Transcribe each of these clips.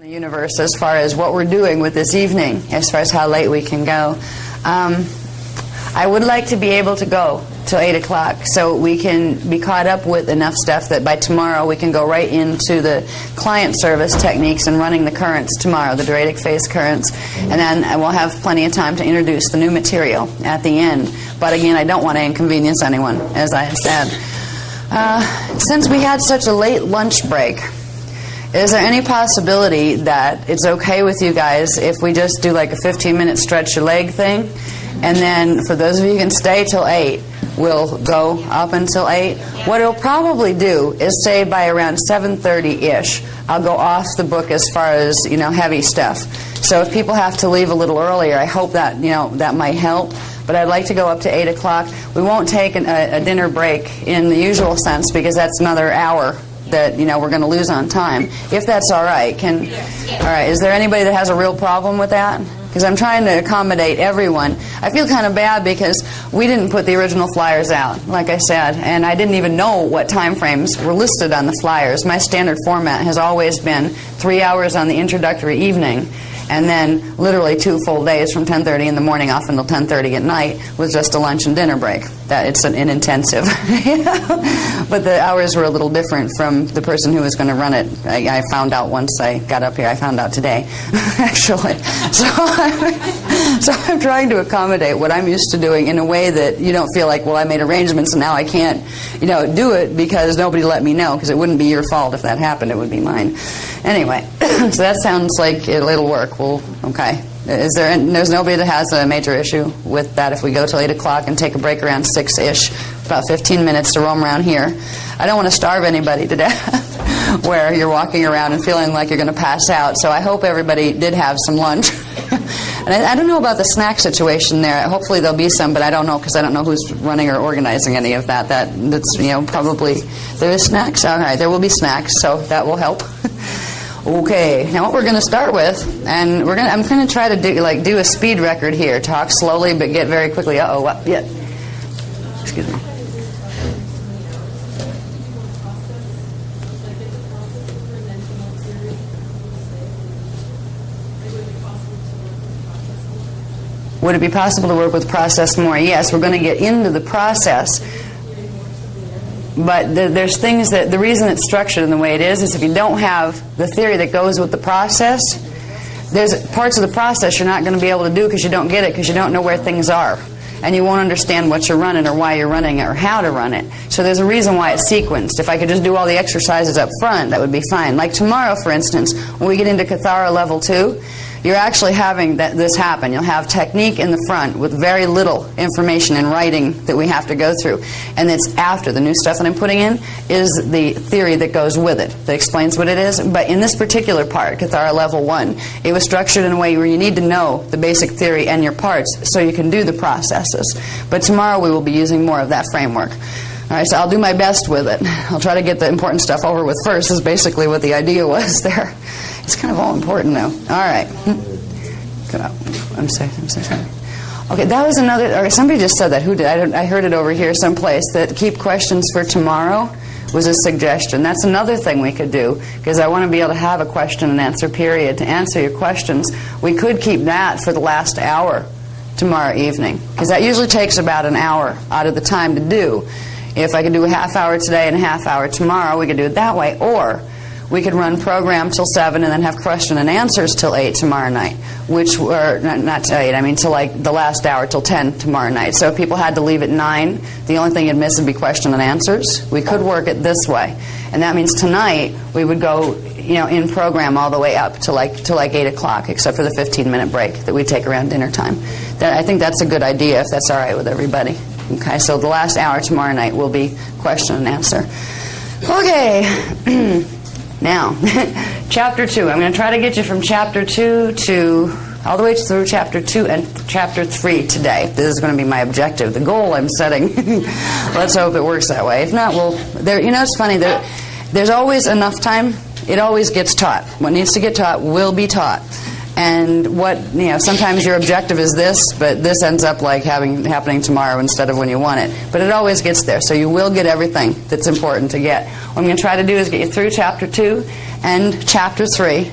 The universe as far as what we're doing with this evening, as far as how late we can go. I would like to be able to go till 8 o'clock so we can be caught up with enough stuff that by tomorrow we can go right into the client service techniques and running the currents tomorrow, the Dradic phase currents, and then we'll have plenty of time to introduce the new material at the end. But again, I don't want to inconvenience anyone, as I said. Since we had such a late lunch break, is there any possibility that it's okay with you guys if we just do like a 15-minute stretch your leg thing? And then for those of you who can stay till 8, we'll go up until 8. What it'll probably do is say by around 7:30-ish, I'll go off the book as far as, heavy stuff. So if people have to leave a little earlier, I hope that, that might help. But I'd like to go up to 8 o'clock. We won't take a dinner break in the usual sense because that's another hour that we're going to lose on time. If that's all right, all right. Is there anybody that has a real problem with that? Because I'm trying to accommodate everyone. I feel kind of bad because we didn't put the original flyers out, like I said, and I didn't even know what time frames were listed on the flyers. My standard format has always been 3 hours on the introductory evening, and then literally 2 full days from 10:30 in the morning off until 10:30 at night with just a lunch and dinner break. That it's an intensive. But the hours were a little different from the person who was going to run it. I found out once I got up here. I found out today, actually. So I'm trying to accommodate what I'm used to doing in a way that you don't feel like, well, I made arrangements and now I can't, do it because nobody let me know, because it wouldn't be your fault if that happened. It would be mine. Anyway, so that sounds like it'll work. Well, okay. There's nobody that has a major issue with that if we go till 8 o'clock and take a break around 6-ish, about 15 minutes to roam around here. I don't want to starve anybody to death where you're walking around and feeling like you're going to pass out. So I hope everybody did have some lunch. And I don't know about the snack situation there. Hopefully there'll be some, but I don't know because I don't know who's running or organizing any of that. That's probably there is snacks. All right, there will be snacks, so that will help. Okay, now what we're going to start with, and I'm going to try to do a speed record here. Talk slowly, but get very quickly. Yeah. Excuse me. Would it be possible to work with process more? Yes, we're going to get into the process. But there's things that, the reason it's structured in the way it is if you don't have the theory that goes with the process, there's parts of the process you're not going to be able to do because you don't get it, because you don't know where things are. And you won't understand what you're running or why you're running it or how to run it. So there's a reason why it's sequenced. If I could just do all the exercises up front, that would be fine. Like tomorrow, for instance, when we get into Kathara Level 2, you're actually having this happen. You'll have technique in the front with very little information in writing that we have to go through. And it's after the new stuff that I'm putting in is the theory that goes with it, that explains what it is. But in this particular part, Kathara Level 1, it was structured in a way where you need to know the basic theory and your parts so you can do the processes. But tomorrow we will be using more of that framework. All right, so I'll do my best with it. I'll try to get the important stuff over with first, is basically what the idea was there. It's kind of all important, though. All right. I'm so sorry. Okay, that was another... somebody just said that. Who did? I heard it over here someplace, that keep questions for tomorrow was a suggestion. That's another thing we could do, because I want to be able to have a question and answer period to answer your questions. We could keep that for the last hour tomorrow evening, because that usually takes about an hour out of the time to do. If I could do a half hour today and a half hour tomorrow, we could do it that way. Or we could run program till 7 and then have question and answers till 8 tomorrow night, which were, not till 8, I mean till like the last hour till 10 tomorrow night. So if people had to leave at 9, the only thing you'd miss would be question and answers. We could work it this way. And that means tonight we would go, in program all the way up to like 8 o'clock, except for the 15-minute break that we take around dinner time. I think that's a good idea, if that's all right with everybody. Okay, so the last hour tomorrow night will be question and answer. Okay. Now, Chapter 2. I'm going to try to get you from Chapter 2 to all the way through Chapter 2 and Chapter 3 today. This is going to be my objective, the goal I'm setting. Let's hope it works that way. If not, it's funny. There's always enough time. It always gets taught. What needs to get taught will be taught. And sometimes your objective is this, but this ends up like happening tomorrow instead of when you want it. But it always gets there, so you will get everything that's important to get. What I'm going to try to do is get you through Chapter 2 and Chapter 3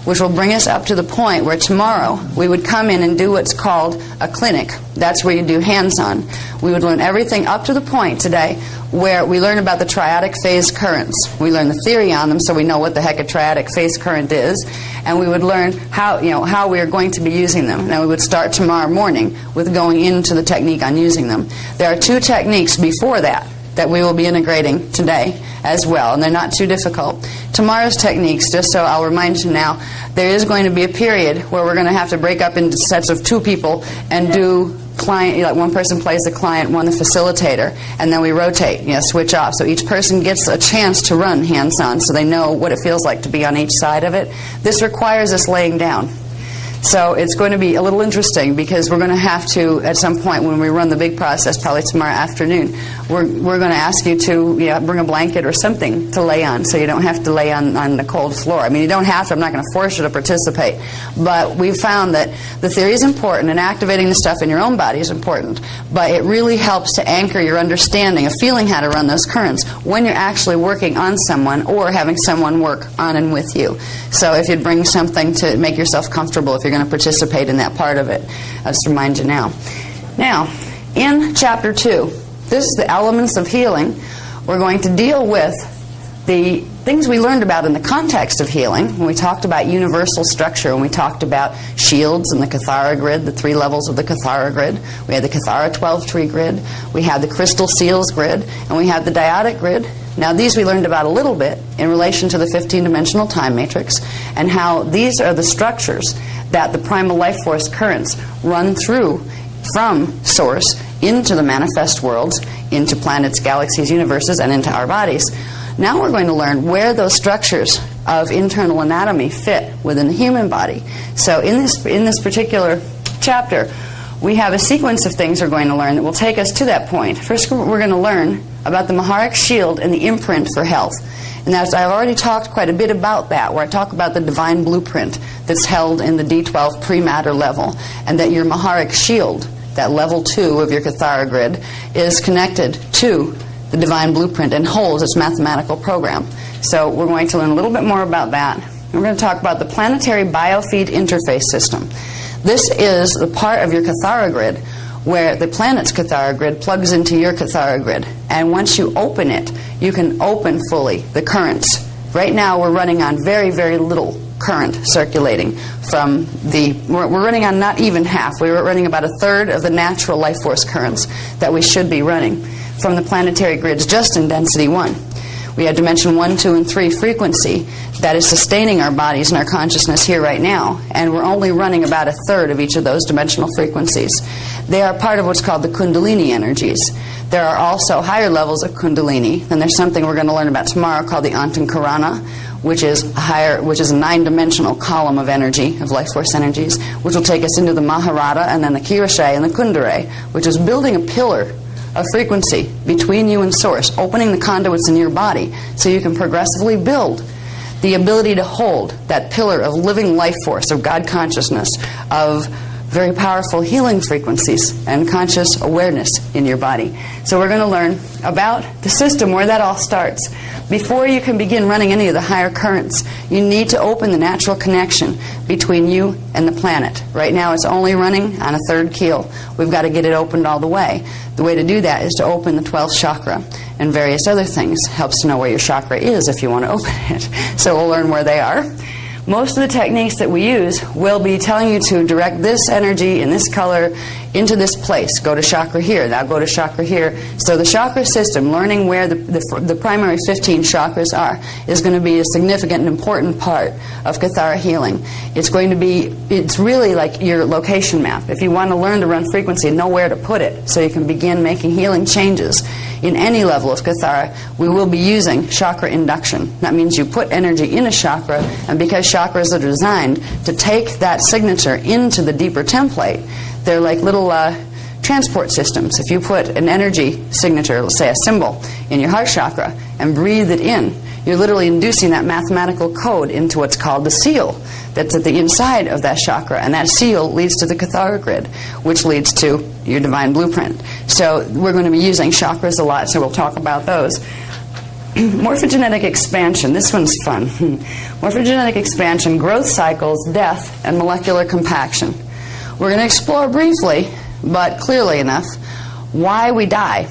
which will bring us up to the point where tomorrow we would come in and do what's called a clinic. That's where you do hands-on. We would learn everything up to the point today where we learn about the triadic phase currents. We learn the theory on them so we know what the heck a triadic phase current is, and we would learn how we are going to be using them. Now we would start tomorrow morning with going into the technique on using them. There are 2 techniques before that we will be integrating today as well, and they're not too difficult. Tomorrow's techniques, just so I'll remind you now, there is going to be a period where we're going to have to break up into sets of 2 people and do client, like one person plays the client, one the facilitator, and then we rotate, switch off. So each person gets a chance to run hands-on so they know what it feels like to be on each side of it. This requires us laying down. So it's going to be a little interesting because we're going to have to, at some point when we run the big process, probably tomorrow afternoon, we're going to ask you to bring a blanket or something to lay on so you don't have to lay on the cold floor. I mean, you don't have to. I'm not going to force you to participate. But we've found that the theory is important and activating the stuff in your own body is important. But it really helps to anchor your understanding of feeling how to run those currents when you're actually working on someone or having someone work on and with you. So if you'd bring something to make yourself comfortable, if you're going to participate in that part of it. I'll just remind you now. Now, in Chapter 2, this is the elements of healing. We're going to deal with the things we learned about in the context of healing when we talked about universal structure, when we talked about shields and the Kathara grid, the 3 levels of the Kathara grid. We had the Kathara 12-tree grid, we had the crystal seals grid, and we had the dyadic grid. Now these we learned about a little bit in relation to the 15-dimensional time matrix and how these are the structures that the primal life force currents run through from source into the manifest worlds, into planets, galaxies, universes, and into our bodies. Now we're going to learn where those structures of internal anatomy fit within the human body. So in this particular chapter, we have a sequence of things we're going to learn that will take us to that point. First, we're going to learn about the Maharic shield and the imprint for health. And I've already talked quite a bit about that, where I talk about the divine blueprint that's held in the D12 pre-matter level, and that your Maharic shield, that level 2 of your Kathara grid, is connected to the divine blueprint and holds its mathematical program. So we're going to learn a little bit more about that. We're going to talk about the planetary biofeed interface system. This is the part of your Kathara grid where the planet's Kathara grid plugs into your Kathara grid. And once you open it, you can open fully the currents. Right now we're running on very, very little current circulating from we're running on not even half. We're running about 1/3 of the natural life force currents that we should be running from the planetary grids just in density 1. We have dimension 1, 2, and 3 frequency that is sustaining our bodies and our consciousness here right now, and we're only running about 1/3 of each of those dimensional frequencies. They are part of what's called the Kundalini energies. There are also higher levels of Kundalini, and there's something we're going to learn about tomorrow called the Antankarana, which is a 9-dimensional column of energy, of life force energies, which will take us into the Maharata and then the Kirashay and the Kundare, which is building a pillar of frequency between you and source, opening the conduits in your body so you can progressively build the ability to hold that pillar of living life force, of God consciousness, of very powerful healing frequencies and conscious awareness in your body. So we're going to learn about the system where that all starts. Before you can begin running any of the higher currents, you need to open the natural connection between you and the planet. Right now it's only running on 1/3 keel. We've got to get it opened all the way. The way to do that is to open the 12th chakra and various other things. Helps to know where your chakra is if you want to open it. So we'll learn where they are. Most of the techniques that we use will be telling you to direct this energy in this color into this place. Go to chakra here. Now go to chakra here. So the chakra system, learning where the primary 15 chakras are, is going to be a significant and important part of Kathara healing. It's really like your location map. If you want to learn to run frequency and know where to put it so you can begin making healing changes in any level of Kathara, we will be using chakra induction. That means you put energy in a chakra, and because chakras are designed to take that signature into the deeper template, they're like little transport systems. If you put an energy signature, let's say a symbol, in your heart chakra and breathe it in, you're literally inducing that mathematical code into what's called the seal that's at the inside of that chakra, and that seal leads to the Kathara grid, which leads to your divine blueprint. So we're going to be using chakras a lot, so we'll talk about those. Morphogenetic expansion. This one's fun. Morphogenetic expansion, growth cycles, death, and molecular compaction. We're going to explore briefly, but clearly enough, why we die,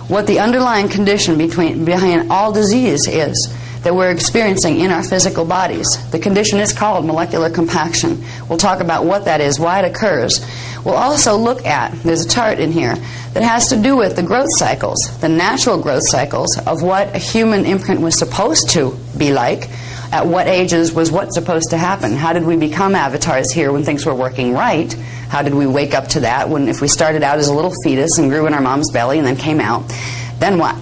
what the underlying condition behind all disease is that we're experiencing in our physical bodies. The condition is called molecular compaction. We'll talk about what that is, why it occurs. We'll also look at, there's a chart in here, that has to do with the growth cycles, the natural growth cycles of what a human imprint was supposed to be like, at what ages was what supposed to happen. How did we become avatars here when things were working right? How did we wake up to that when, if we started out as a little fetus and grew in our mom's belly and then came out? Then what?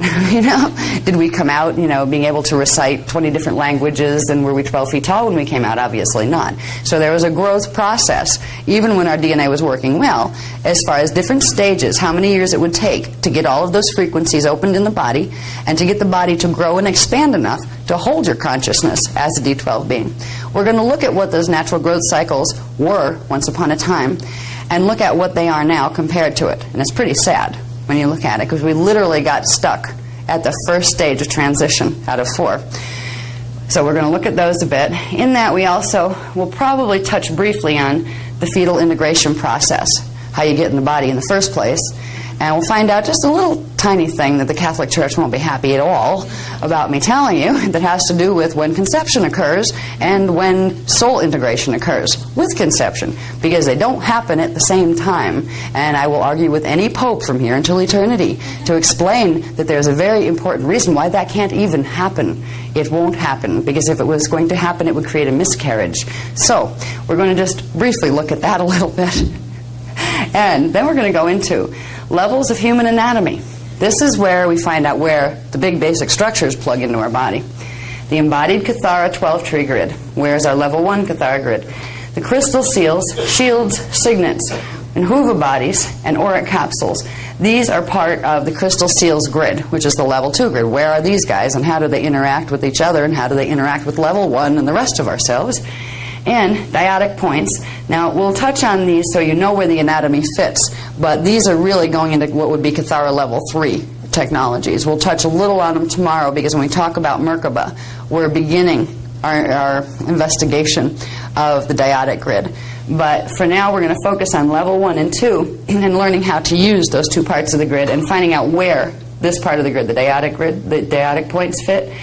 Did we come out, being able to recite 20 different languages, and were we 12 feet tall when we came out? Obviously not. So there was a growth process, even when our DNA was working well, as far as different stages, how many years it would take to get all of those frequencies opened in the body, and to get the body to grow and expand enough to hold your consciousness as a D12 being. We're going to look at what those natural growth cycles were once upon a time, and look at what they are now compared to it. And it's pretty sad when you look at it, because we literally got stuck at the first stage of transition out of 4. So we're going to look at those a bit. In that, we also will probably touch briefly on the fetal integration process, how you get in the body in the first place. And we'll find out just a little tiny thing that the Catholic Church won't be happy at all about me telling you, that has to do with when conception occurs and when soul integration occurs with conception, because they don't happen at the same time. And I will argue with any pope from here until eternity to explain that there's a very important reason why that can't even happen. It won't happen, because if it was going to happen, it would create a miscarriage. So we're going to just briefly look at that a little bit. And then we're going to go into levels of human anatomy. This is where we find out where the big basic structures plug into our body. The embodied Kathara 12-tree grid. Where's our level 1 Kathara grid? The crystal seals, shields, signets, and huva bodies, and auric capsules. These are part of the crystal seals grid, which is the level 2 grid. Where are these guys, and how do they interact with each other, and how do they interact with level 1 and the rest of ourselves? And dyadic points. Now, we'll touch on these so you know where the anatomy fits, but these are really going into what would be Kathara level 3 technologies. We'll touch a little on them tomorrow, because when we talk about Merkaba, we're beginning our investigation of the dyadic grid. But for now, we're going to focus on level 1 and 2 and learning how to use those two parts of the grid and finding out where this part of the grid, the dyadic points fit.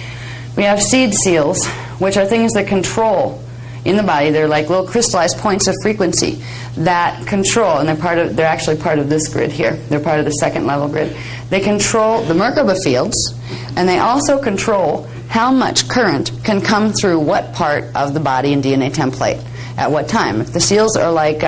We have seed seals, which are things that control in the body. They're like little crystallized points of frequency that control, and they're actually part of this grid here. They're part of the second level grid. They control the Merkaba fields, and they also control how much current can come through what part of the body and DNA template at what time. If the seals are like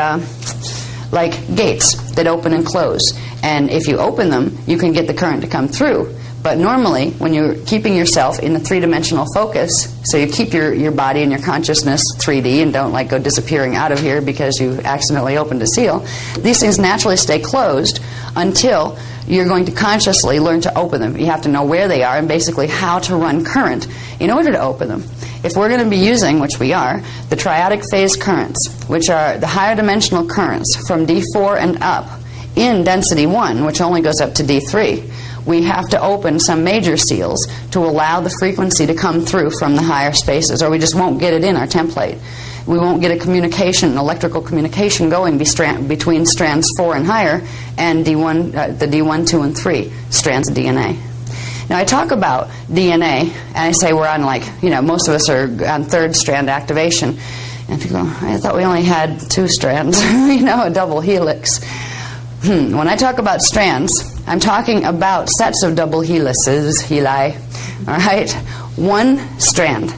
gates that open and close, and if you open them, you can get the current to come through. But normally, when you're keeping yourself in a three-dimensional focus, so you keep your body and your consciousness 3D and don't go disappearing out of here because you accidentally opened a seal, these things naturally stay closed until you're going to consciously learn to open them. You have to know where they are and basically how to run current in order to open them. If we're going to be using, which we are, the triadic phase currents, which are the higher dimensional currents from D4 and up in density 1, which only goes up to D3, we have to open some major seals to allow the frequency to come through from the higher spaces, or we just won't get it in our template. We won't get a communication, an electrical communication going between strands 4 and higher and D1, the D1, 2, and 3 strands of DNA. Now, I talk about DNA, and I say we're on most of us are on third strand activation. And people go, I thought we only had 2 strands, a double helix. When I talk about strands, I'm talking about sets of double helices, heli, all right? One strand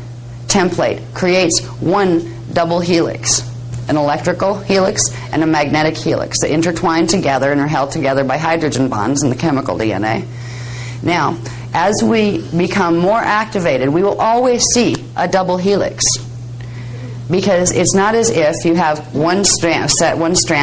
template creates one double helix, an electrical helix and a magnetic helix. They intertwine together and are held together by hydrogen bonds in the chemical DNA. Now, as we become more activated, we will always see a double helix, because it's not as if you have one strand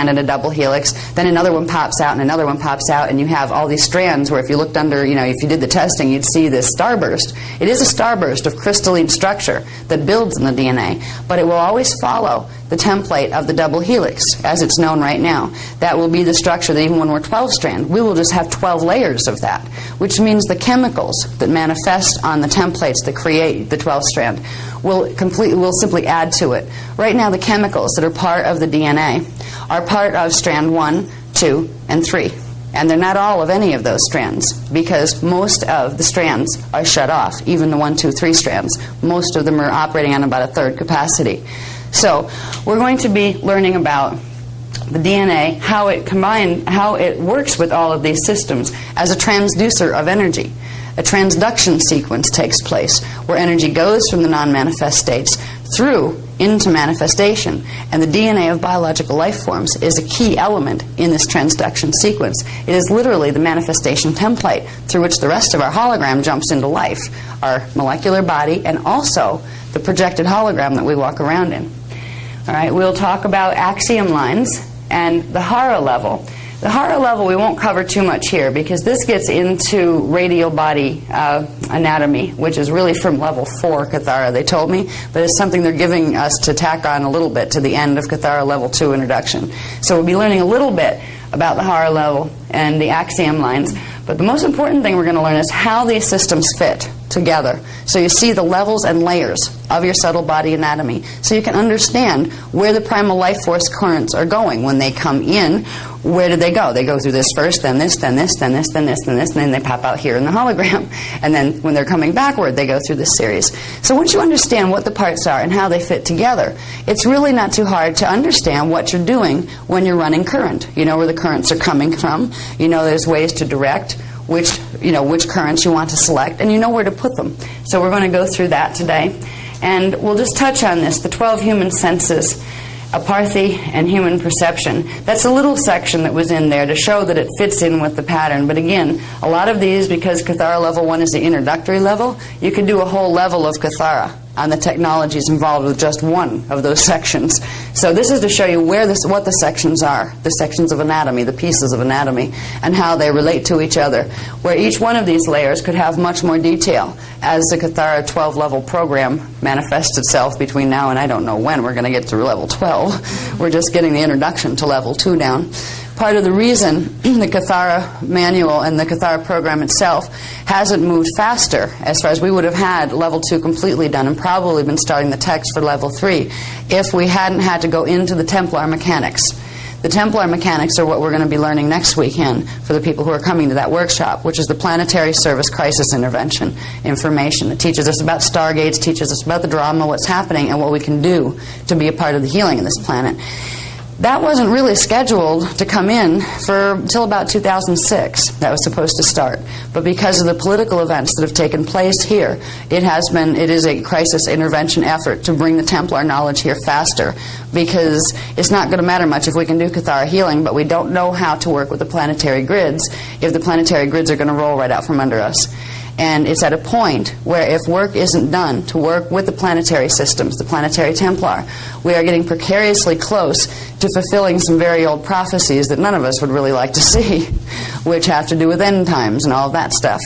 and a double helix, then another one pops out and another one pops out, and you have all these strands where if you looked under, if you did the testing, you'd see this starburst. It is a starburst of crystalline structure that builds in the DNA, but it will always follow the template of the double helix, as it's known right now. That will be the structure that even when we're 12-strand, we will just have 12 layers of that, which means the chemicals that manifest on the templates that create the 12-strand will simply add to it. Right now, the chemicals that are part of the DNA are part of strand 1, 2, and 3. And they're not all of any of those strands, because most of the strands are shut off, even the 1, 2, 3 strands. Most of them are operating on about a third capacity. So we're going to be learning about the DNA, how it works with all of these systems as a transducer of energy. A transduction sequence takes place where energy goes from the non-manifest states through into manifestation, and the DNA of biological life forms is a key element in this transduction sequence. It is literally the manifestation template through which the rest of our hologram jumps into life, our molecular body, and also the projected hologram that we walk around in. All right, we'll talk about axiom lines and the Hara level. The Hara level we won't cover too much here, because this gets into radial body anatomy, which is really from level 4 Kathara, they told me, but it's something they're giving us to tack on a little bit to the end of Kathara level 2 introduction. So we'll be learning a little bit about the Hara level and the axiom lines, but the most important thing we're going to learn is how these systems fit together. So you see the levels and layers of your subtle body anatomy, so you can understand where the primal life force currents are going when they come in. Where do they go? They go through this first, then this, then this, then this, then this, then this, and then they pop out here in the hologram. And then when they're coming backward, they go through this series. So once you understand what the parts are and how they fit together, it's really not too hard to understand what you're doing when you're running current. You know where the currents are coming from. You know there's ways to direct which currents you want to select, and you know where to put them. So we're going to go through that today. And we'll just touch on this, the 12 human senses, aparthy and human perception. That's a little section that was in there to show that it fits in with the pattern. But again, a lot of these, because Kathara level 1 is the introductory level, you could do a whole level of Kathara on the technologies involved with just one of those sections. So this is to show you what the sections are, the sections of anatomy, the pieces of anatomy, and how they relate to each other, where each one of these layers could have much more detail as the Kathara 12-level program manifests itself between now and I don't know when we're going to get to level 12. We're just getting the introduction to level 2 down. Part of the reason the Kathara manual and the Kathara program itself hasn't moved faster, as far as we would have had level 2 completely done and probably been starting the text for level 3, if we hadn't had to go into the Templar mechanics. The Templar mechanics are what we're going to be learning next weekend for the people who are coming to that workshop, which is the Planetary Service Crisis Intervention information. It teaches us about stargates, teaches us about the drama, what's happening, and what we can do to be a part of the healing of this planet. That wasn't really scheduled to come in until about 2006. That was supposed to start. But because of the political events that have taken place here, it is a crisis intervention effort to bring the Templar knowledge here faster, because it's not going to matter much if we can do Kathara healing, but we don't know how to work with the planetary grids if the planetary grids are going to roll right out from under us. And it's at a point where if work isn't done to work with the planetary systems, the planetary Templar, we are getting precariously close to fulfilling some very old prophecies that none of us would really like to see, which have to do with end times and all of that stuff.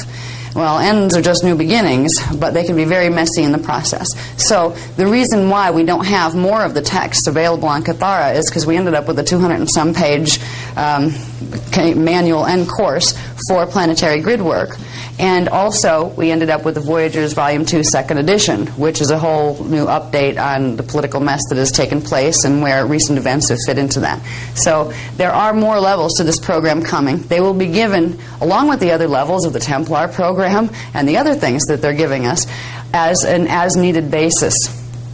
Well, ends are just new beginnings, but they can be very messy in the process. So the reason why we don't have more of the text available on Kathara is because we ended up with a 200 and some page manual and course for planetary grid work. And also, we ended up with the Voyagers Volume 2 Second Edition, which is a whole new update on the political mess that has taken place and where recent events have fit into that. So there are more levels to this program coming. They will be given, along with the other levels of the Templar program and the other things that they're giving us, as an as-needed basis,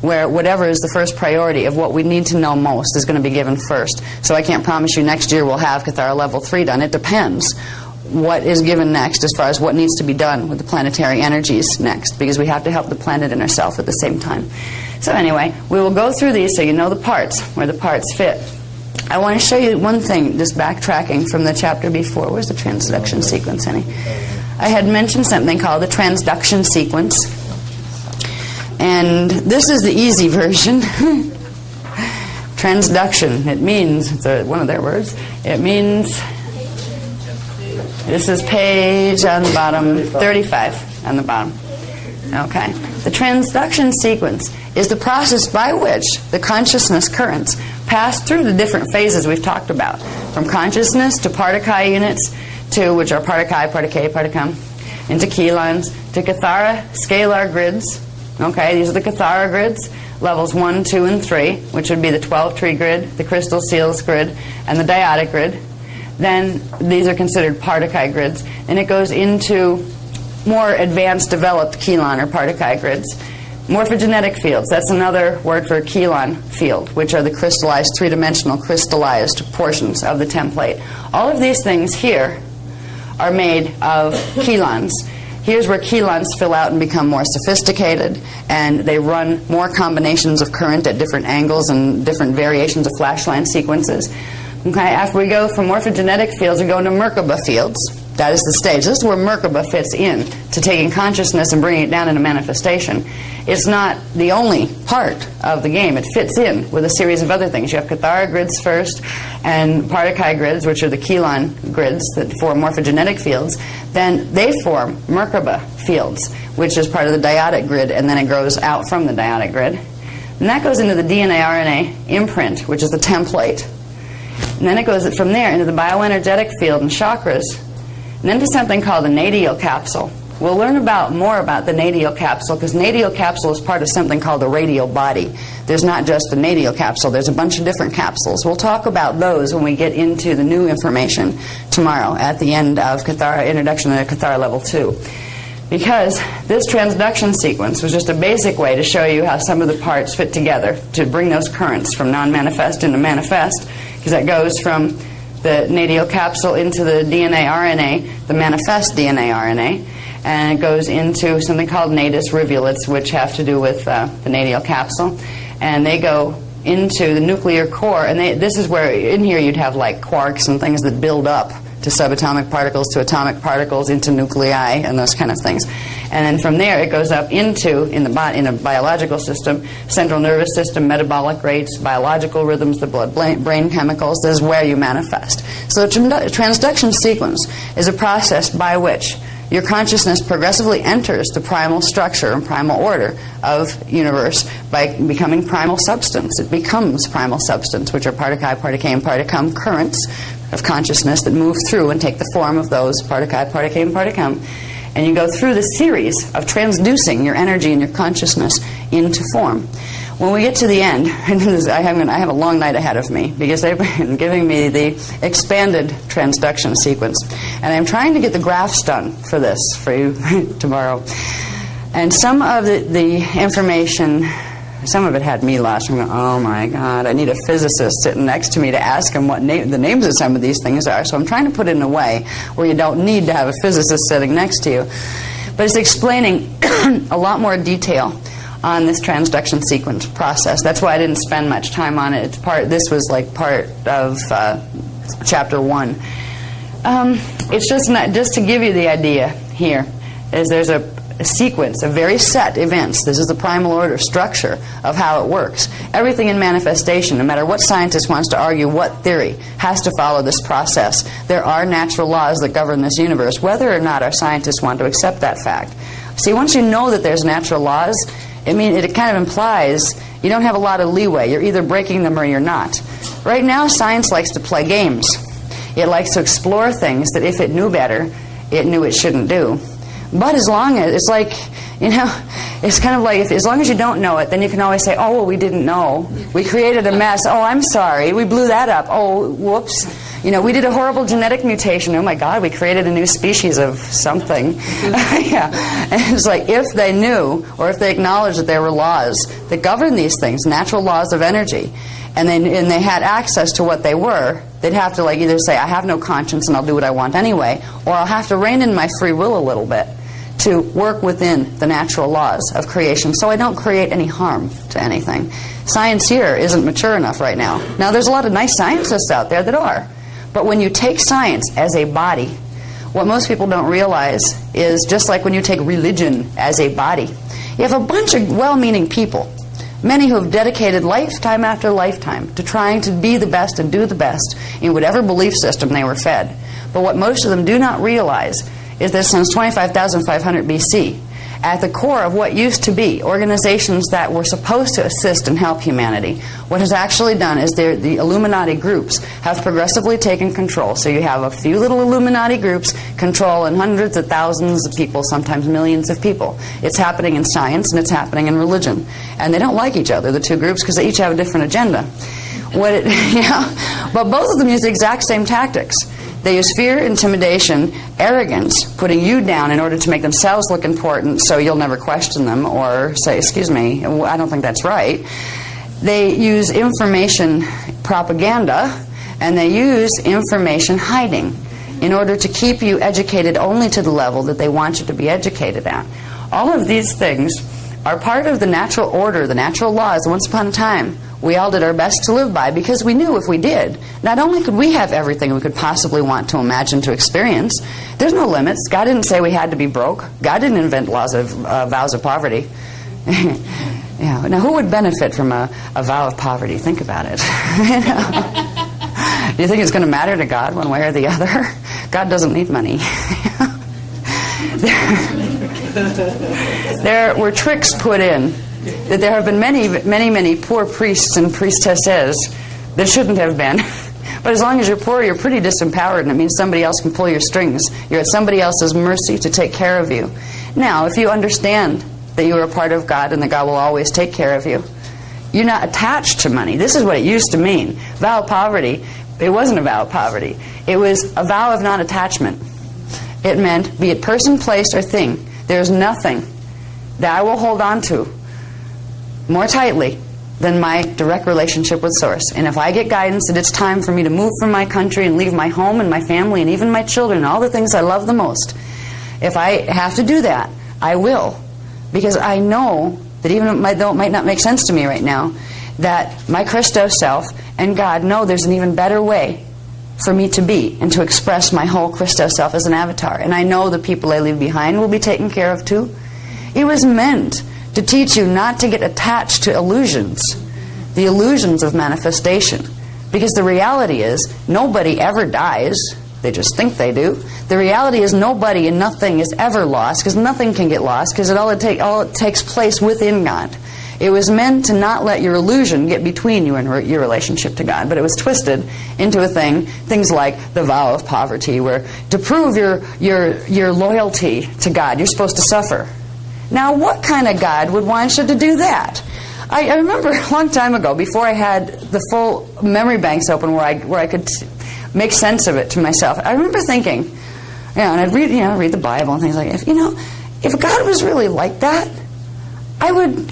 where whatever is the first priority of what we need to know most is going to be given first. So I can't promise you next year we'll have Kathara Level 3 done. It depends what is given next as far as what needs to be done with the planetary energies next, because we have to help the planet and ourselves at the same time. So anyway, we will go through these so you know the parts, where the parts fit. I want to show you one thing, just backtracking from the chapter before. Where's the transduction sequence, honey? I had mentioned something called the transduction sequence. And this is the easy version. Transduction, it means, it's one of their words, it means, this is page on the bottom, 35 on the bottom. Okay. The transduction sequence is the process by which the consciousness currents pass through the different phases we've talked about, from consciousness to particle units, to which are particle, particle, particum, into chelons, to Kathara scalar grids. Okay, these are the Kathara grids, levels 1, 2, and 3, which would be the 12-tree grid, the crystal seals grid, and the dyadic grid. Then these are considered particle grids, and it goes into more advanced developed chelon or particle grids. Morphogenetic fields, that's another word for chelon field, which are the crystallized, three-dimensional crystallized portions of the template. All of these things here are made of chelons. Here's where chelons fill out and become more sophisticated, and they run more combinations of current at different angles and different variations of flash line sequences. Okay, after we go from morphogenetic fields, we go into Merkaba fields. That is the stage. This is where Merkaba fits in to taking consciousness and bringing it down into manifestation. It's not the only part of the game. It fits in with a series of other things. You have Kathara grids first, and particle grids, which are the chelon grids that form morphogenetic fields. Then they form Merkaba fields, which is part of the dyadic grid, and then it grows out from the dyadic grid. And that goes into the DNA-RNA imprint, which is the template. And then it goes from there into the bioenergetic field and chakras, and then to something called the nadial capsule. We'll learn more about the nadial capsule, because nadial capsule is part of something called the radial body. There's not just the nadial capsule. There's a bunch of different capsules. We'll talk about those when we get into the new information tomorrow at the end of Kathara, Introduction to Kathara Level 2. Because this transduction sequence was just a basic way to show you how some of the parts fit together to bring those currents from non-manifest into manifest, because that goes from the nadial capsule into the DNA-RNA, the manifest DNA-RNA, and it goes into something called natus rivulets, which have to do with the nadial capsule, and they go into the nuclear core, and this is where in here you'd have like quarks and things that build up to subatomic particles, to atomic particles, into nuclei, and those kind of things. And then from there it goes up into, in a biological system, central nervous system, metabolic rates, biological rhythms, the blood-brain chemicals. This is where you manifest. So the transduction sequence is a process by which your consciousness progressively enters the primal structure and primal order of universe by becoming primal substance. It becomes primal substance, which are particle, particle, and particum currents of consciousness that move through and take the form of those particle, particle, and particum. And you go through the series of transducing your energy and your consciousness into form. When we get to the end, I have a long night ahead of me, because they've been giving me the expanded transduction sequence. And I'm trying to get the graphs done for this for you tomorrow. And some of the information, some of it had me lost. I'm going, oh my God, I need a physicist sitting next to me to ask him what the names of some of these things are. So I'm trying to put it in a way where you don't need to have a physicist sitting next to you. But it's explaining a lot more detail on this transduction sequence process. That's why I didn't spend much time on it. This was like part of chapter 1. It's just to give you the idea here, is there's a sequence of very set events. This is the primal order structure of how it works. Everything in manifestation, no matter what scientist wants to argue what theory, has to follow this process. There are natural laws that govern this universe, whether or not our scientists want to accept that fact. See, once you know that there's natural laws, it kind of implies you don't have a lot of leeway. You're either breaking them or you're not. Right now, science likes to play games. It likes to explore things that if it knew better, it knew it shouldn't do. But as long as, it's like, it's kind of like, as long as you don't know it, then you can always say, oh, well, we didn't know. We created a mess. Oh, I'm sorry. We blew that up. Oh, whoops. We did a horrible genetic mutation. Oh, my God, we created a new species of something. Yeah. And it's like, if they knew, or if they acknowledged that there were laws that govern these things, natural laws of energy, and they had access to what they were, they'd have to either say, I have no conscience and I'll do what I want anyway, or I'll have to rein in my free will a little bit to work within the natural laws of creation so I don't create any harm to anything. Science here isn't mature enough right now. Now, there's a lot of nice scientists out there that are. But when you take science as a body, what most people don't realize is just like when you take religion as a body, you have a bunch of well-meaning people, many who have dedicated lifetime after lifetime to trying to be the best and do the best in whatever belief system they were fed. But what most of them do not realize is that since 25,500 BC, at the core of what used to be organizations that were supposed to assist and help humanity. What has actually done is the Illuminati groups have progressively taken control. So you have a few little Illuminati groups controlling hundreds of thousands of people, sometimes millions of people. It's happening in science and it's happening in religion. And they don't like each other, the two groups, because they each have a different agenda. But both of them use the exact same tactics. They use fear, intimidation, arrogance, putting you down in order to make themselves look important so you'll never question them or say, excuse me, I don't think that's right. They use information propaganda, and they use information hiding in order to keep you educated only to the level that they want you to be educated at. All of these things are part of the natural order, the natural laws. Once upon a time, we all did our best to live by because we knew if we did, not only could we have everything we could possibly want to imagine to experience, there's no limits. God didn't say we had to be broke. God didn't invent laws of vows of poverty. Yeah. Now, who would benefit from a vow of poverty? Think about it. Do you think it's going to matter to God one way or the other? God doesn't need money. There were tricks put in that there have been many poor priests and priestesses that shouldn't have been. But as long as you're poor, you're pretty disempowered, and it means somebody else can pull your strings. You're at somebody else's mercy to take care of you. Now, if you understand that you are a part of God and that God will always take care of you, you're not attached to money. This is what it used to mean. Vow of poverty, it wasn't a vow of poverty. It was a vow of non-attachment. It meant, be it person, place, or thing, there's nothing that I will hold on to more tightly than my direct relationship with Source. And if I get guidance that it's time for me to move from my country and leave my home and my family and even my children and all the things I love the most, if I have to do that, I will. Because I know that even though it might not make sense to me right now, that my Christos self and God know there's an even better way for me to be and to express my whole Christos self as an avatar. And I know the people I leave behind will be taken care of too. It was meant to teach you not to get attached to illusions, the illusions of manifestation. Because the reality is, nobody ever dies. They just think they do. The reality is nobody and nothing is ever lost, because nothing can get lost, because all it takes place within God. It was meant to not let your illusion get between you and your relationship to God, but it was twisted into a things like the vow of poverty, where to prove your loyalty to God, you're supposed to suffer. Now, what kind of God would want you to do that? I remember a long time ago, before I had the full memory banks open where I could make sense of it to myself, I remember thinking, and I'd read the Bible and things like that. If God was really like that, I would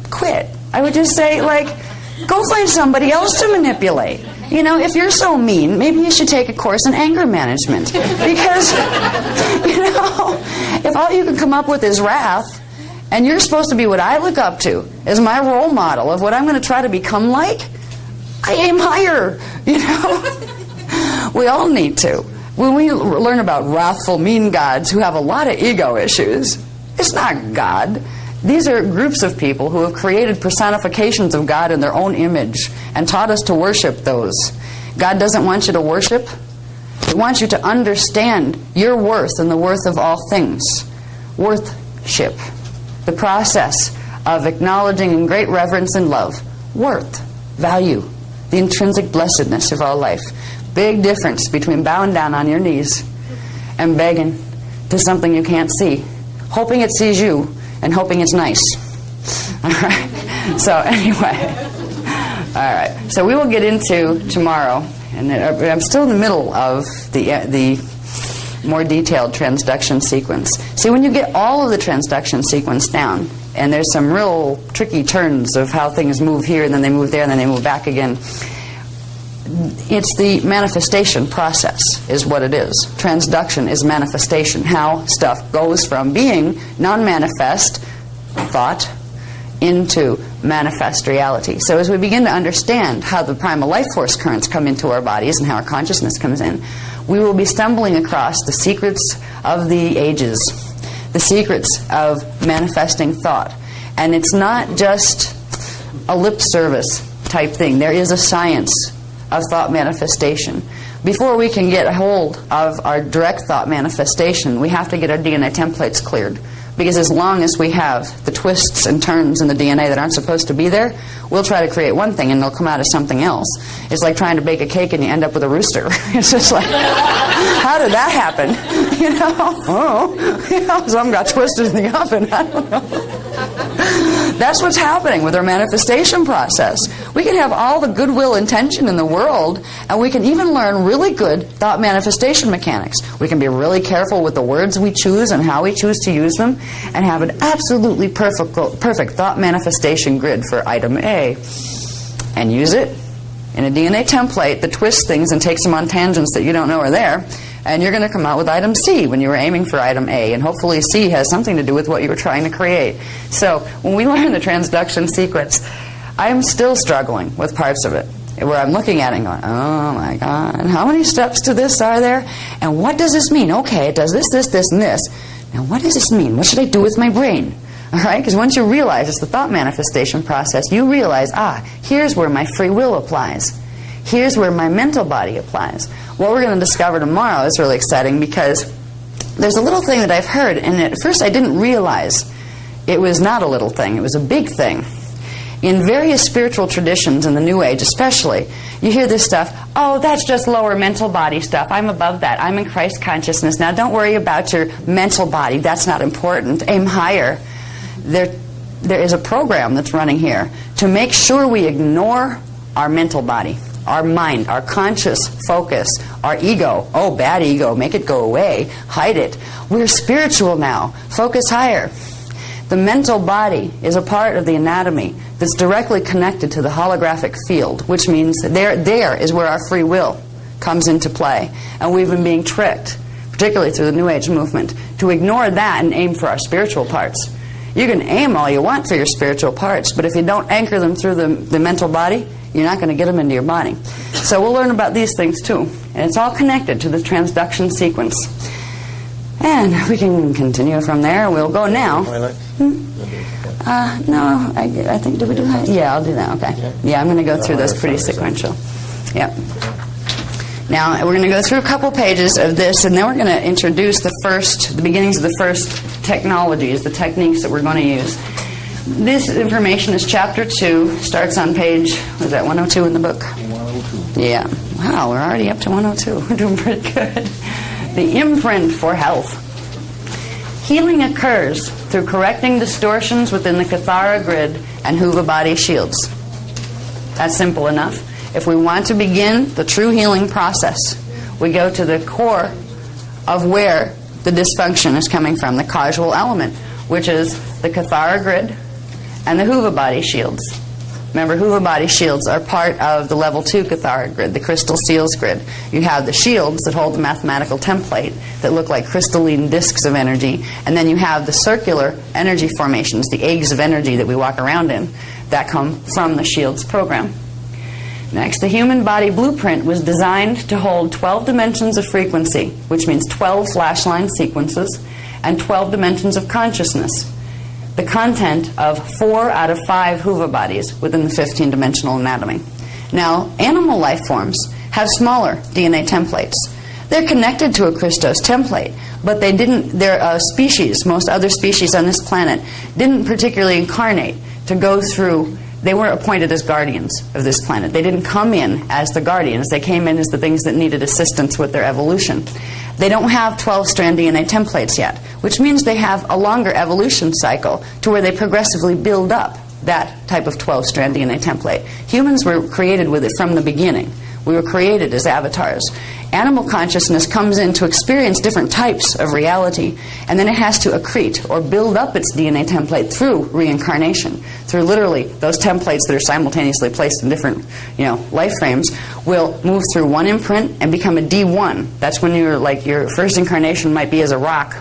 quit. I would just say, go find somebody else to manipulate. If you're so mean, maybe you should take a course in anger management. Because, if all you can come up with is wrath, and you're supposed to be what I look up to as my role model of what I'm going to try to become like, I aim higher, We all need to. When we learn about wrathful, mean gods who have a lot of ego issues, it's not God. These are groups of people who have created personifications of God in their own image and taught us to worship those. God doesn't want you to worship. He wants you to understand your worth and the worth of all things. Worthship. The process of acknowledging in great reverence and love. Worth. Value. The intrinsic blessedness of our life. Big difference between bowing down on your knees and begging to something you can't see. Hoping it sees you. And hoping it's nice. All right. So anyway, all right. So we will get into tomorrow, and I'm still in the middle of the more detailed transduction sequence. See, when you get all of the transduction sequence down, and there's some real tricky turns of how things move here, and then they move there, and then they move back again. It's the manifestation process is what it is. Transduction is manifestation, how stuff goes from being non-manifest thought into manifest reality. So as we begin to understand how the primal life force currents come into our bodies and how our consciousness comes in, we will be stumbling across the secrets of the ages, the secrets of manifesting thought. And it's not just a lip service type thing. There is a science of thought manifestation. Before we can get a hold of our direct thought manifestation, we have to get our DNA templates cleared Because as long as we have the twists and turns in the DNA that aren't supposed to be there, we'll try to create one thing and it'll come out as something else. It's like trying to bake a cake and you end up with a rooster. It's just like, how did that happen? You know? Oh, you know, something got twisted in the oven. I don't know. That's what's happening with our manifestation process. We can have all the goodwill intention in the world, and we can even learn really good thought manifestation mechanics. We can be really careful with the words we choose and how we choose to use them, and have an absolutely perfect thought manifestation grid for item A, and use it in a DNA template that twists things and takes them on tangents that you don't know are there. And you're going to come out with item C when you were aiming for item A. And hopefully C has something to do with what you were trying to create. So when we learn the transduction sequence, I'm still struggling with parts of it, where I'm looking at it and going, oh my God, how many steps to this are there? And what does this mean? Okay, it does this, this, this, and this. Now what does this mean? What should I do with my brain? All right? Because once you realize it's the thought manifestation process, you realize, here's where my free will applies. Here's where my mental body applies. What we're going to discover tomorrow is really exciting, because there's a little thing that I've heard, and at first I didn't realize it was not a little thing. It was a big thing. In various spiritual traditions, in the New Age especially, you hear this stuff, oh, that's just lower mental body stuff. I'm above that. I'm in Christ consciousness. Now don't worry about your mental body. That's not important. Aim higher. There is a program that's running here to make sure we ignore our mental body, our mind, our conscious focus, our ego. Oh, bad ego, make it go away, hide it. We're spiritual now. Focus higher. The mental body is a part of the anatomy that's directly connected to the holographic field, which means there is where our free will comes into play. And we've been being tricked, particularly through the New Age movement, to ignore that and aim for our spiritual parts. You can aim all you want for your spiritual parts, but if you don't anchor them through the mental body, you're not going to get them into your body. So we'll learn about these things too. And it's all connected to the transduction sequence. And we can continue from there. We'll go now. No, I think, did we do that? Yeah, I'll do that. Okay. Yeah, I'm going to go through this pretty sequential. Yep. Now, we're going to go through a couple pages of this, and then we're going to introduce the beginnings of the first technologies, the techniques that we're going to use. This information is Chapter 2, starts on page, was that 102 in the book? 102. Yeah. Wow, we're already up to 102. We're doing pretty good. The imprint for health. Healing occurs through correcting distortions within the Kathara grid and Huva body shields. That's simple enough. If we want to begin the true healing process, we go to the core of where the dysfunction is coming from, the causal element, which is the Kathara grid and the Huva body shields. Remember, Huva body shields are part of the Level 2 Kathara grid, the crystal seals grid. You have the shields that hold the mathematical template that look like crystalline discs of energy, and then you have the circular energy formations, the eggs of energy that we walk around in, that come from the shields program. Next, the human body blueprint was designed to hold 12 dimensions of frequency, which means 12 flashline sequences, and 12 dimensions of consciousness. The content of 4 out of 5 Huva bodies within the 15-dimensional anatomy. Now, animal life forms have smaller DNA templates. They're connected to a Christos template, but they're a species, most other species on this planet, didn't particularly incarnate to go through. They weren't appointed as guardians of this planet. They didn't come in as the guardians. They came in as the things that needed assistance with their evolution. They don't have 12-strand DNA templates yet, which means they have a longer evolution cycle to where they progressively build up that type of 12-strand DNA template. Humans were created with it from the beginning. We were created as avatars. Animal consciousness comes in to experience different types of reality, and then it has to accrete or build up its DNA template through reincarnation, through literally those templates that are simultaneously placed in different, life frames will move through one imprint and become a D1. That's when your first incarnation might be as a rock,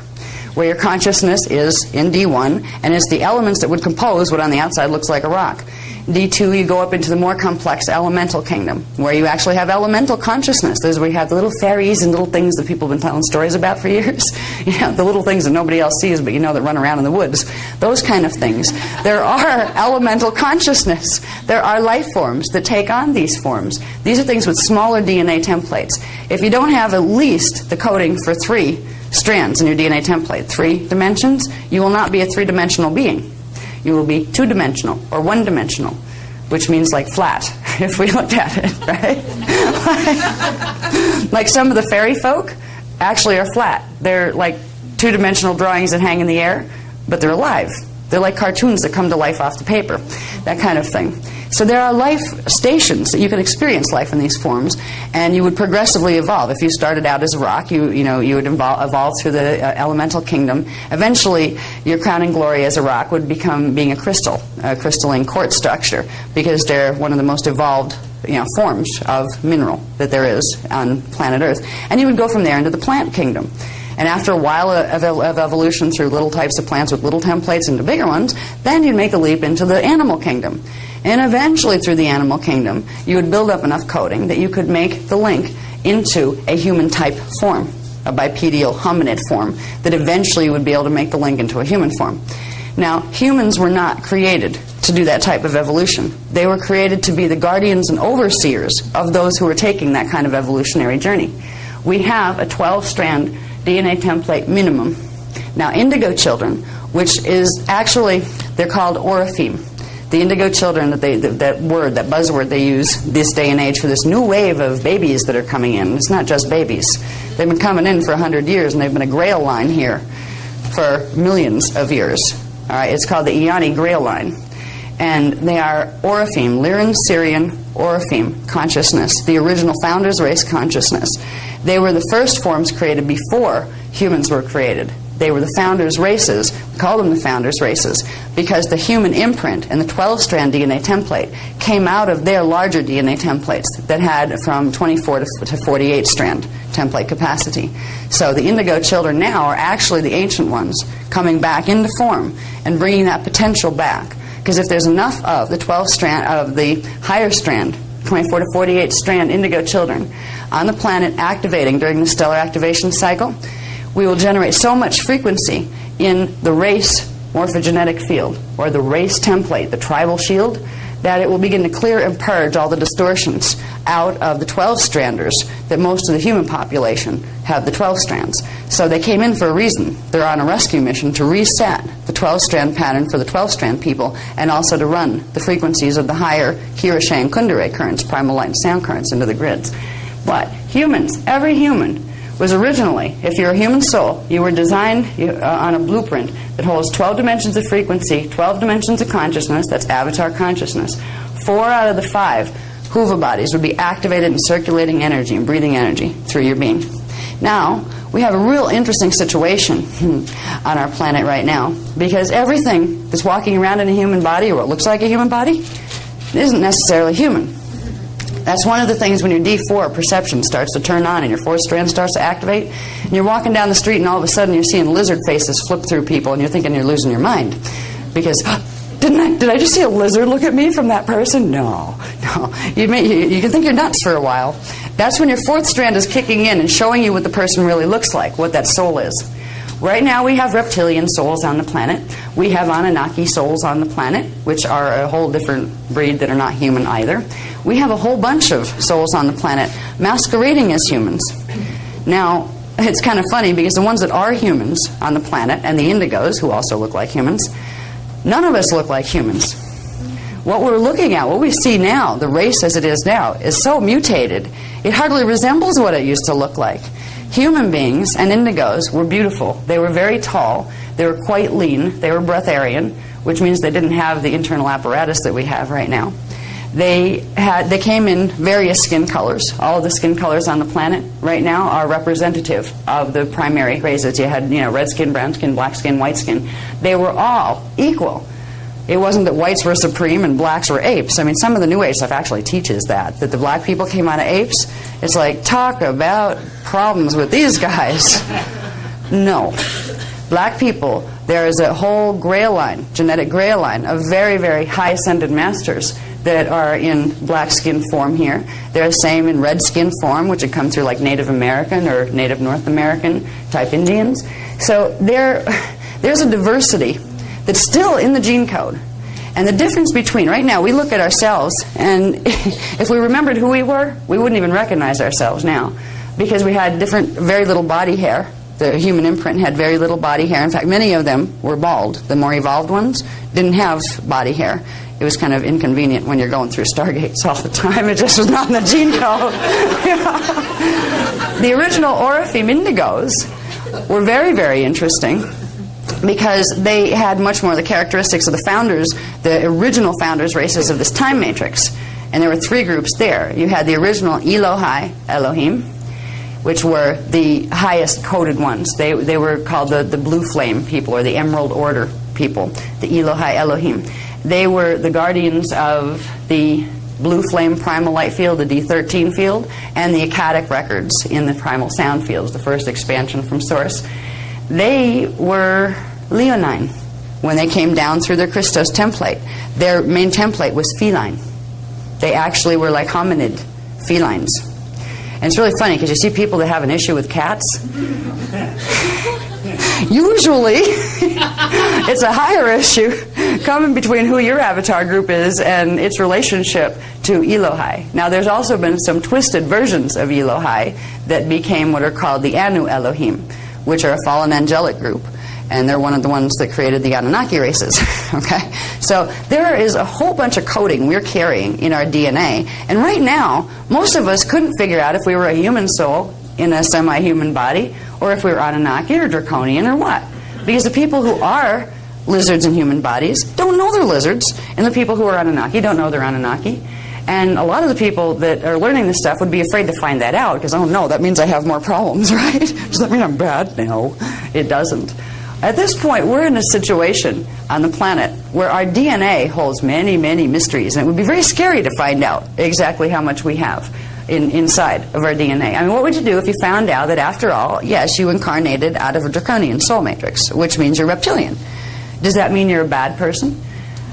where your consciousness is in D1, and it's the elements that would compose what on the outside looks like a rock. D2, you go up into the more complex elemental kingdom, where you actually have elemental consciousness. There's where you have the little fairies and little things that people have been telling stories about for years. The little things that nobody else sees, but that run around in the woods. Those kind of things. There are elemental consciousness. There are life forms that take on these forms. These are things with smaller DNA templates. If you don't have at least the coding for 3 strands in your DNA template, 3 dimensions, you will not be a 3-dimensional being. You will be 2-dimensional or 1-dimensional, which means like flat, if we looked at it, right? Like some of the fairy folk actually are flat. They're like 2-dimensional drawings that hang in the air, but they're alive. They're like cartoons that come to life off the paper, that kind of thing. So there are life stations that you can experience life in these forms, and you would progressively evolve. If you started out as a rock, you would evolve through the elemental kingdom. Eventually, your crowning glory as a rock would become being a crystalline quartz structure, because they're one of the most evolved forms of mineral that there is on planet Earth. And you would go from there into the plant kingdom. And after a while of evolution through little types of plants with little templates into bigger ones, then you'd make a leap into the animal kingdom. And eventually through the animal kingdom, you would build up enough coding that you could make the link into a human-type form, a bipedal hominid form, that eventually you would be able to make the link into a human form. Now, humans were not created to do that type of evolution. They were created to be the guardians and overseers of those who were taking that kind of evolutionary journey. We have a 12-strand DNA template minimum. Now, indigo children, which is actually, they're called Orifeme. The indigo children, that buzzword they use this day and age for this new wave of babies that are coming in. It's not just babies. They've been coming in for 100 years, and they've been a grail line here for millions of years. All right, it's called the Iani Grail line. And they are Orifeme, Lyran Syrian Orifeme consciousness, the original founders race consciousness. They were the first forms created before humans were created. They were the founders races. We call them the founders races because the human imprint and the 12-strand DNA template came out of their larger DNA templates that had from 24 to 48-strand template capacity. So the indigo children now are actually the ancient ones coming back into form and bringing that potential back. Because if there's enough of the 12-strand of the higher strand, 24 to 48-strand indigo children on the planet activating during the stellar activation cycle, we will generate so much frequency in the race morphogenetic field, or the race template, the tribal shield, that it will begin to clear and purge all the distortions out of the 12-stranders that most of the human population have the 12 strands. So they came in for a reason. They're on a rescue mission to reset the 12-strand pattern for the 12-strand people, and also to run the frequencies of the higher Kirashe and Kundalini currents, primal light and sound currents, into the grids. But humans, every human, was originally, if you're a human soul, you were designed on a blueprint that holds 12 dimensions of frequency, 12 dimensions of consciousness, that's avatar consciousness. 4 out of the 5 Huva bodies would be activated in circulating energy and breathing energy through your being. Now, we have a real interesting situation on our planet right now, because everything that's walking around in a human body, or what looks like a human body, isn't necessarily human. That's one of the things when your D4 perception starts to turn on and your 4th strand starts to activate, and you're walking down the street and all of a sudden you're seeing lizard faces flip through people and you're thinking you're losing your mind. Because, did I just see a lizard look at me from that person? No. You can think you're nuts for a while. That's when your 4th strand is kicking in and showing you what the person really looks like, what that soul is. Right now we have reptilian souls on the planet. We have Anunnaki souls on the planet, which are a whole different breed that are not human either. We have a whole bunch of souls on the planet masquerading as humans. Now, it's kind of funny because the ones that are humans on the planet, and the indigos, who also look like humans, none of us look like humans. What we're looking at, what we see now, the race as it is now, is so mutated, it hardly resembles what it used to look like. Human beings and indigos were beautiful. They were very tall. They were quite lean. They were breatharian, which means they didn't have the internal apparatus that we have right now. They came in various skin colors. All of the skin colors on the planet right now are representative of the primary races. You had, red skin, brown skin, black skin, white skin. They were all equal. It wasn't that whites were supreme and blacks were apes. I mean, some of the New Age stuff actually teaches that the black people came out of apes. It's like, talk about problems with these guys. No. Black people, there is a whole grail line, genetic grail line, of very, very high ascended masters that are in black skin form here. They're the same in red skin form, which would come through like Native American or Native North American type Indians. So there's a diversity that's still in the gene code. And the difference between, right now, we look at ourselves, and if we remembered who we were, we wouldn't even recognize ourselves now, because we had very little body hair. The human imprint had very little body hair. In fact, many of them were bald. The more evolved ones didn't have body hair. It was kind of inconvenient when you're going through stargates all the time. It just was not in the gene code. The original Orifeme indigos were very, very interesting because they had much more of the characteristics of the founders, the original founders races of this time matrix. And there were three groups there. You had the original Elohai Elohim, which were the highest coded ones. They were called the blue flame people, or the emerald order people, the Elohai Elohim. They were the guardians of the blue flame primal light field, the D13 field, and the Akkadic records in the primal sound fields, the first expansion from source. They were leonine when they came down through their Christos template. Their main template was feline. They actually were like hominid felines. And it's really funny because you see people that have an issue with cats. Usually, it's a higher issue coming between who your avatar group is and its relationship to Elohai. Now, there's also been some twisted versions of Elohai that became what are called the Anu Elohim, which are a fallen angelic group. And they're one of the ones that created the Anunnaki races. Okay? So there is a whole bunch of coding we're carrying in our DNA. And right now, most of us couldn't figure out if we were a human soul in a semi-human body, or if we were Anunnaki or Draconian or what. Because the people who are lizards in human bodies don't know they're lizards, and the people who are Anunnaki don't know they're Anunnaki. And a lot of the people that are learning this stuff would be afraid to find that out, because, oh no, that means I have more problems, right? Does that mean I'm bad? No, it doesn't. At this point, we're in a situation on the planet where our DNA holds many, many mysteries, and it would be very scary to find out exactly how much we have inside of our DNA. I mean, what would you do if you found out that, after all, yes, you incarnated out of a draconian soul matrix, which means you're reptilian? Does that mean you're a bad person?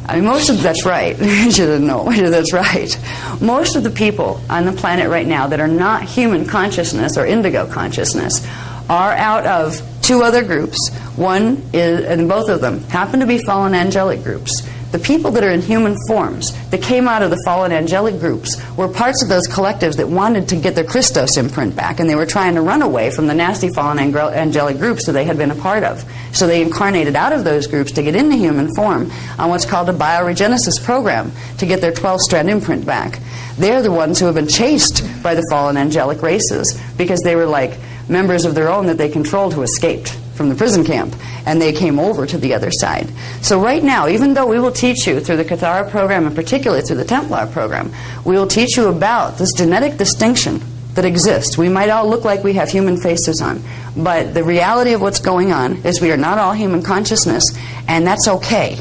I mean, that's right. You didn't know. That's right. Most of the people on the planet right now that are not human consciousness or indigo consciousness are out of two other groups. One is, and both of them happen to be fallen angelic groups. The people that are in human forms that came out of the fallen angelic groups were parts of those collectives that wanted to get their Christos imprint back, and they were trying to run away from the nasty fallen angelic groups that they had been a part of. So they incarnated out of those groups to get into human form on what's called a bioregenesis program to get their 12-strand imprint back. They're the ones who have been chased by the fallen angelic races because they were like members of their own that they controlled who escaped from the prison camp, and they came over to the other side. So right now, even though we will teach you through the Kathara program, and particularly through the Templar program, we will teach you about this genetic distinction that exists. We might all look like we have human faces on, but the reality of what's going on is we are not all human consciousness, and that's okay.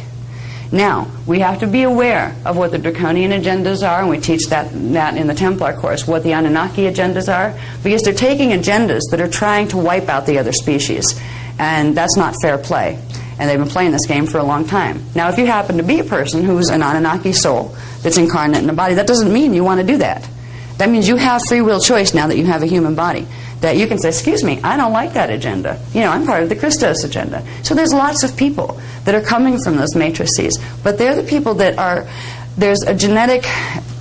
Now, we have to be aware of what the draconian agendas are, and we teach that in the Templar course, what the Anunnaki agendas are, because they're taking agendas that are trying to wipe out the other species. And that's not fair play. And they've been playing this game for a long time. Now, if you happen to be a person who's an Anunnaki soul that's incarnate in a body, that doesn't mean you want to do that. That means you have free will choice now that you have a human body. That you can say, excuse me, I don't like that agenda. You know, I'm part of the Christos agenda. So there's lots of people that are coming from those matrices. But they're the people that are, there's a genetic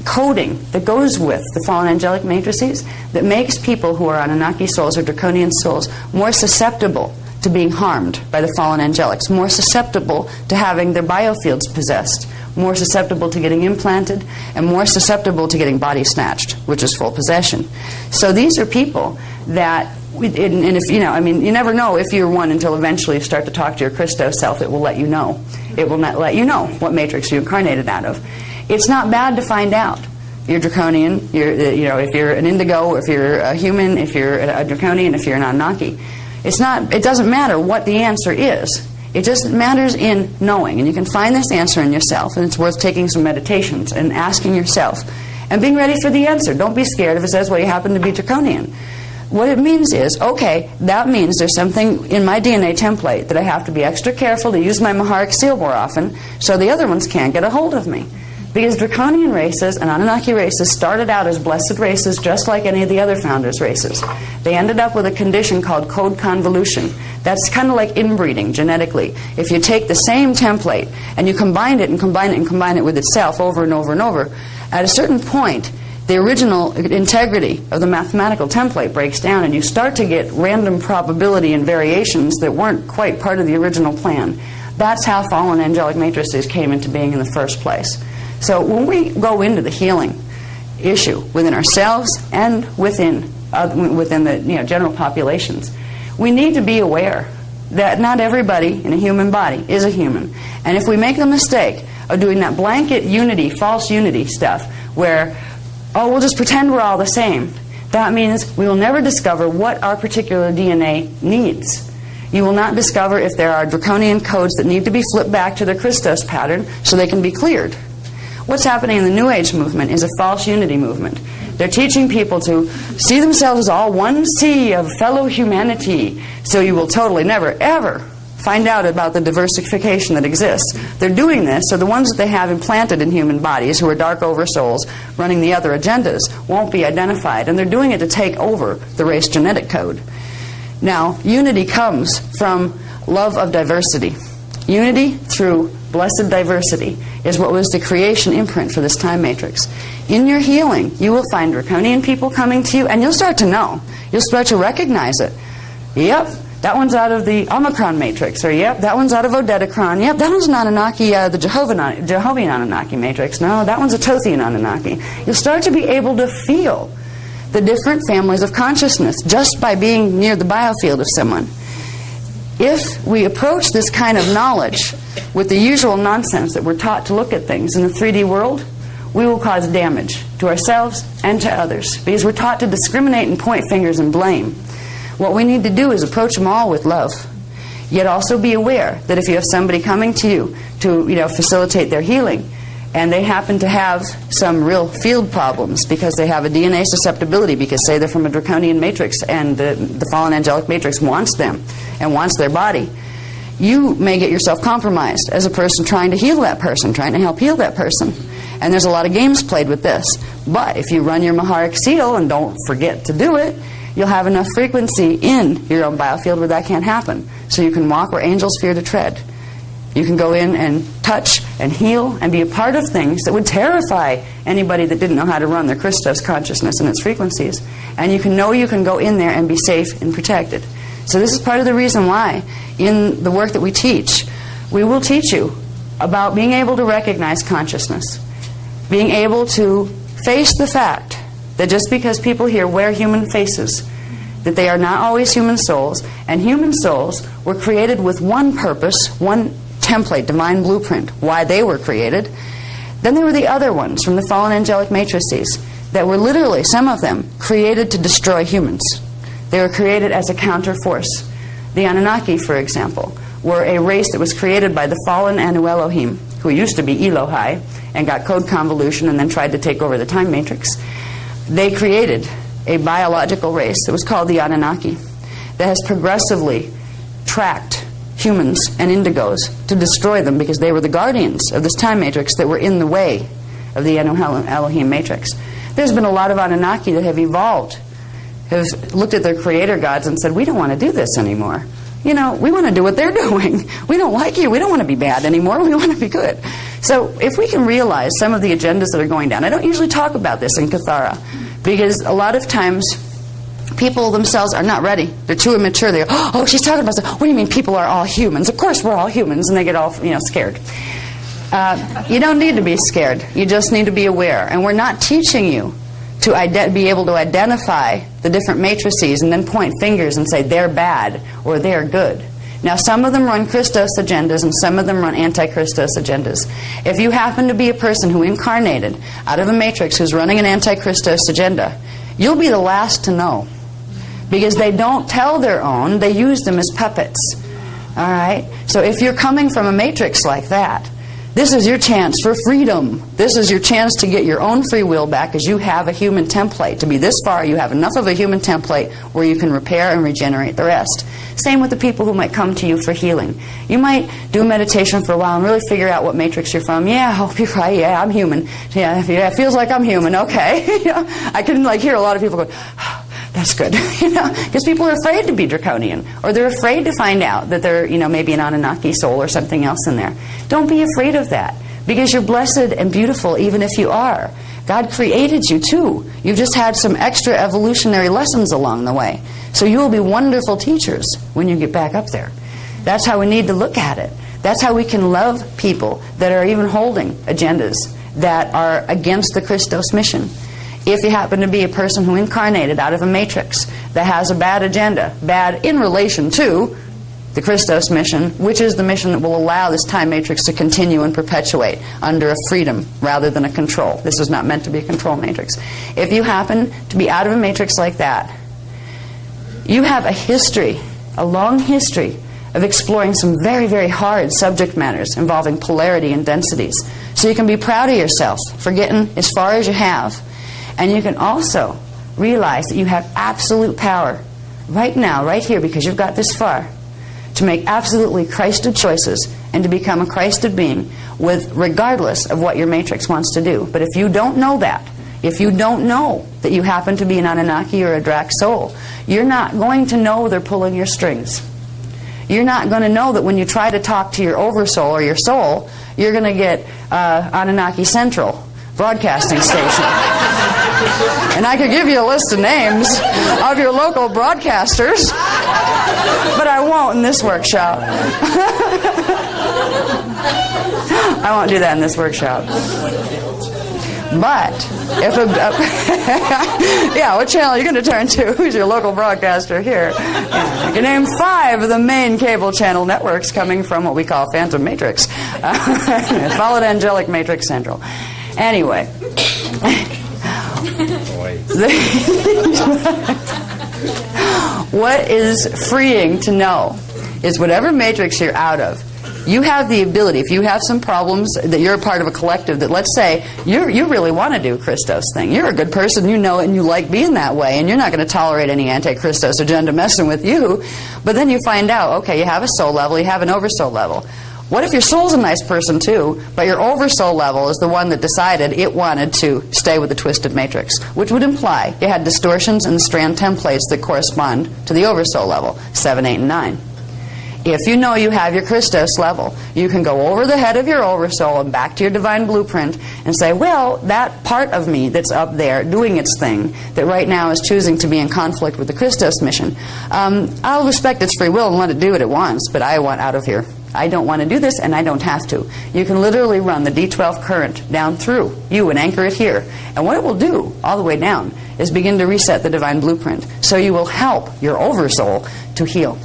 coding that goes with the fallen angelic matrices that makes people who are Anunnaki souls or draconian souls more susceptible to being harmed by the fallen angelics, more susceptible to having their biofields possessed, more susceptible to getting implanted, and more susceptible to getting body snatched, which is full possession. So these are people that, and if you know, I mean, you never know if you're one until eventually you start to talk to your Christos self. It will let you know. It will not let you know what matrix you incarnated out of. It's not bad to find out. You're draconian. If you're an indigo, if you're a human, if you're a draconian, if you're an Anunnaki. It doesn't matter what the answer is. It just matters in knowing. And you can find this answer in yourself, and it's worth taking some meditations and asking yourself and being ready for the answer. Don't be scared if it says, well, you happen to be draconian. What it means is, okay, that means there's something in my DNA template that I have to be extra careful to use my Maharic seal more often so the other ones can't get a hold of me. Because draconian races and Anunnaki races started out as blessed races just like any of the other founders' races. They ended up with a condition called code convolution. That's kind of like inbreeding genetically. If you take the same template and you combine it and combine it and combine it with itself over and over and over, at a certain point, the original integrity of the mathematical template breaks down, and you start to get random probability and variations that weren't quite part of the original plan. That's how fallen angelic matrices came into being in the first place. So when we go into the healing issue within ourselves and within the general populations, we need to be aware that not everybody in a human body is a human. And if we make the mistake of doing that blanket unity, false unity stuff, where, oh, we'll just pretend we're all the same, that means we will never discover what our particular DNA needs. You will not discover if there are draconian codes that need to be flipped back to their Christos pattern so they can be cleared. What's happening in the New Age movement is a false unity movement. They're teaching people to see themselves as all one sea of fellow humanity, so you will totally never, ever find out about the diversification that exists. They're doing this so the ones that they have implanted in human bodies, who are dark oversouls running the other agendas, won't be identified. And they're doing it to take over the race genetic code. Now, unity comes from love of diversity. Unity through blessed diversity is what was the creation imprint for this time matrix. In your healing, you will find draconian people coming to you, and you'll start to know. You'll start to recognize it. Yep, that one's out of the Omicron matrix, or yep, that one's out of Odedicron. Yep, that one's an Anunnaki, the Jehovian Anunnaki matrix. No, that one's a Tothian Anunnaki. You'll start to be able to feel the different families of consciousness just by being near the biofield of someone. If we approach this kind of knowledge with the usual nonsense that we're taught to look at things in the 3D world, we will cause damage to ourselves and to others, because we're taught to discriminate and point fingers and blame. What we need to do is approach them all with love, yet also be aware that if you have somebody coming to you to facilitate their healing, and they happen to have some real field problems because they have a DNA susceptibility, because say they're from a draconian matrix and the fallen angelic matrix wants them and wants their body, you may get yourself compromised as a person trying to heal that person, trying to help heal that person. And there's a lot of games played with this. But if you run your Maharic seal and don't forget to do it, you'll have enough frequency in your own biofield where that can't happen. So you can walk where angels fear to tread. You can go in and touch and heal and be a part of things that would terrify anybody that didn't know how to run their Christos consciousness and its frequencies. And you can know you can go in there and be safe and protected. So this is part of the reason why in the work that we teach, we will teach you about being able to recognize consciousness, being able to face the fact that just because people here wear human faces, that they are not always human souls, and human souls were created with one purpose, one template, divine blueprint, why they were created. Then there were the other ones from the fallen angelic matrices that were literally, some of them, created to destroy humans. They were created as a counter force. The Anunnaki, for example, were a race that was created by the fallen Anu Elohim, who used to be Elohai, and got code convolution and then tried to take over the time matrix. They created a biological race that was called the Anunnaki that has progressively tracked humans and indigos to destroy them, because they were the guardians of this time matrix that were in the way of the Anu Elohim matrix. There's been a lot of Anunnaki that have evolved, have looked at their creator gods and said, we don't want to do this anymore. We want to do what they're doing. We don't like you. We don't want to be bad anymore. We want to be good. So if we can realize some of the agendas that are going down, I don't usually talk about this in Kathara, because a lot of times people themselves are not ready. They're too immature. They go, oh, she's talking about stuff. What do you mean people are all humans? Of course we're all humans. And they get all scared. You don't need to be scared. You just need to be aware. And we're not teaching you to be able to identify the different matrices and then point fingers and say they're bad or they're good. Now, some of them run Christos agendas and some of them run anti-Christos agendas. If you happen to be a person who incarnated out of a matrix who's running an anti-Christos agenda, you'll be the last to know, because they don't tell their own, they use them as puppets. All right? So if you're coming from a matrix like that, this is your chance for freedom. This is your chance to get your own free will back, as you have a human template. To be this far, you have enough of a human template where you can repair and regenerate the rest. Same with the people who might come to you for healing. You might do a meditation for a while and really figure out what matrix you're from. Yeah, I hope you're right. Yeah, I'm human. Yeah, it feels like I'm human. Okay. I can hear a lot of people go, that's good, because people are afraid to be draconian, or they're afraid to find out that they're, maybe an Anunnaki soul or something else in there. Don't be afraid of that, because you're blessed and beautiful even if you are. God created you too. You've just had some extra evolutionary lessons along the way. So you will be wonderful teachers when you get back up there. That's how we need to look at it. That's how we can love people that are even holding agendas that are against the Christos mission. If you happen to be a person who incarnated out of a matrix that has a bad agenda, bad in relation to the Christos mission, which is the mission that will allow this time matrix to continue and perpetuate under a freedom rather than a control. This is not meant to be a control matrix. If you happen to be out of a matrix like that, you have a history, a long history, of exploring some very, very hard subject matters involving polarity and densities. So you can be proud of yourself for getting as far as you have. And you can also realize that you have absolute power right now, right here, because you've got this far, to make absolutely Christed choices and to become a Christed being regardless of what your matrix wants to do. But if you don't know that, if you don't know that you happen to be an Anunnaki or a Drac soul, you're not going to know they're pulling your strings. You're not going to know that when you try to talk to your oversoul or your soul, you're going to get Anunnaki Central broadcasting station. And I could give you a list of names of your local broadcasters, but I won't in this workshop. I won't do that in this workshop. But if yeah, what channel are you going to turn to? Who's your local broadcaster here? Yeah, you can name 5 of the main cable channel networks coming from what we call Phantom Matrix. Followed Angelic Matrix Central. Anyway. What is freeing to know is whatever matrix you're out of, you have the ability, if you have some problems, that you're a part of a collective that, let's say, you really want to do a Christos thing. You're a good person, you know it, and you like being that way, and you're not going to tolerate any anti-Christos agenda messing with you. But then you find out, okay, you have a soul level, you have an oversoul level. What if your soul's a nice person too, but your oversoul level is the one that decided it wanted to stay with the twisted matrix, which would imply you had distortions in the strand templates that correspond to the oversoul level, 7, 8, and 9. If you know you have your Christos level, you can go over the head of your oversoul and back to your divine blueprint and say, well, that part of me that's up there doing its thing, that right now is choosing to be in conflict with the Christos mission, I'll respect its free will and let it do what it wants, but I want out of here. I don't want to do this, and I don't have to. You can literally run the D12 current down through you and anchor it here. And what it will do, all the way down, is begin to reset the divine blueprint. So you will help your oversoul to heal.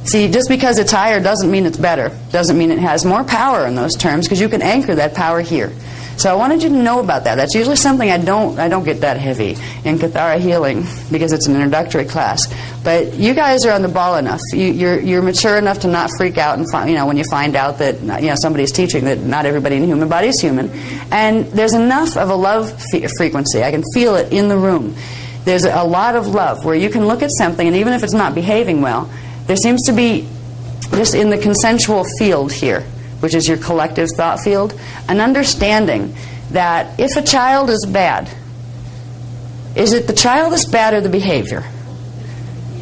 See, just because it's higher doesn't mean it's better. Doesn't mean it has more power in those terms, because you can anchor that power here. So I wanted you to know about that. That's usually something I don't get that heavy in Kathara healing, because it's an introductory class. But you guys are on the ball enough. You're mature enough to not freak out and when you find out that somebody's teaching that not everybody in the human body is human. And there's enough of a love frequency. I can feel it in the room. There's a lot of love where you can look at something, and even if it's not behaving well, there seems to be, just in the consensual field here, which is your collective thought field, an understanding that if a child is bad, is it the child that's bad or the behavior?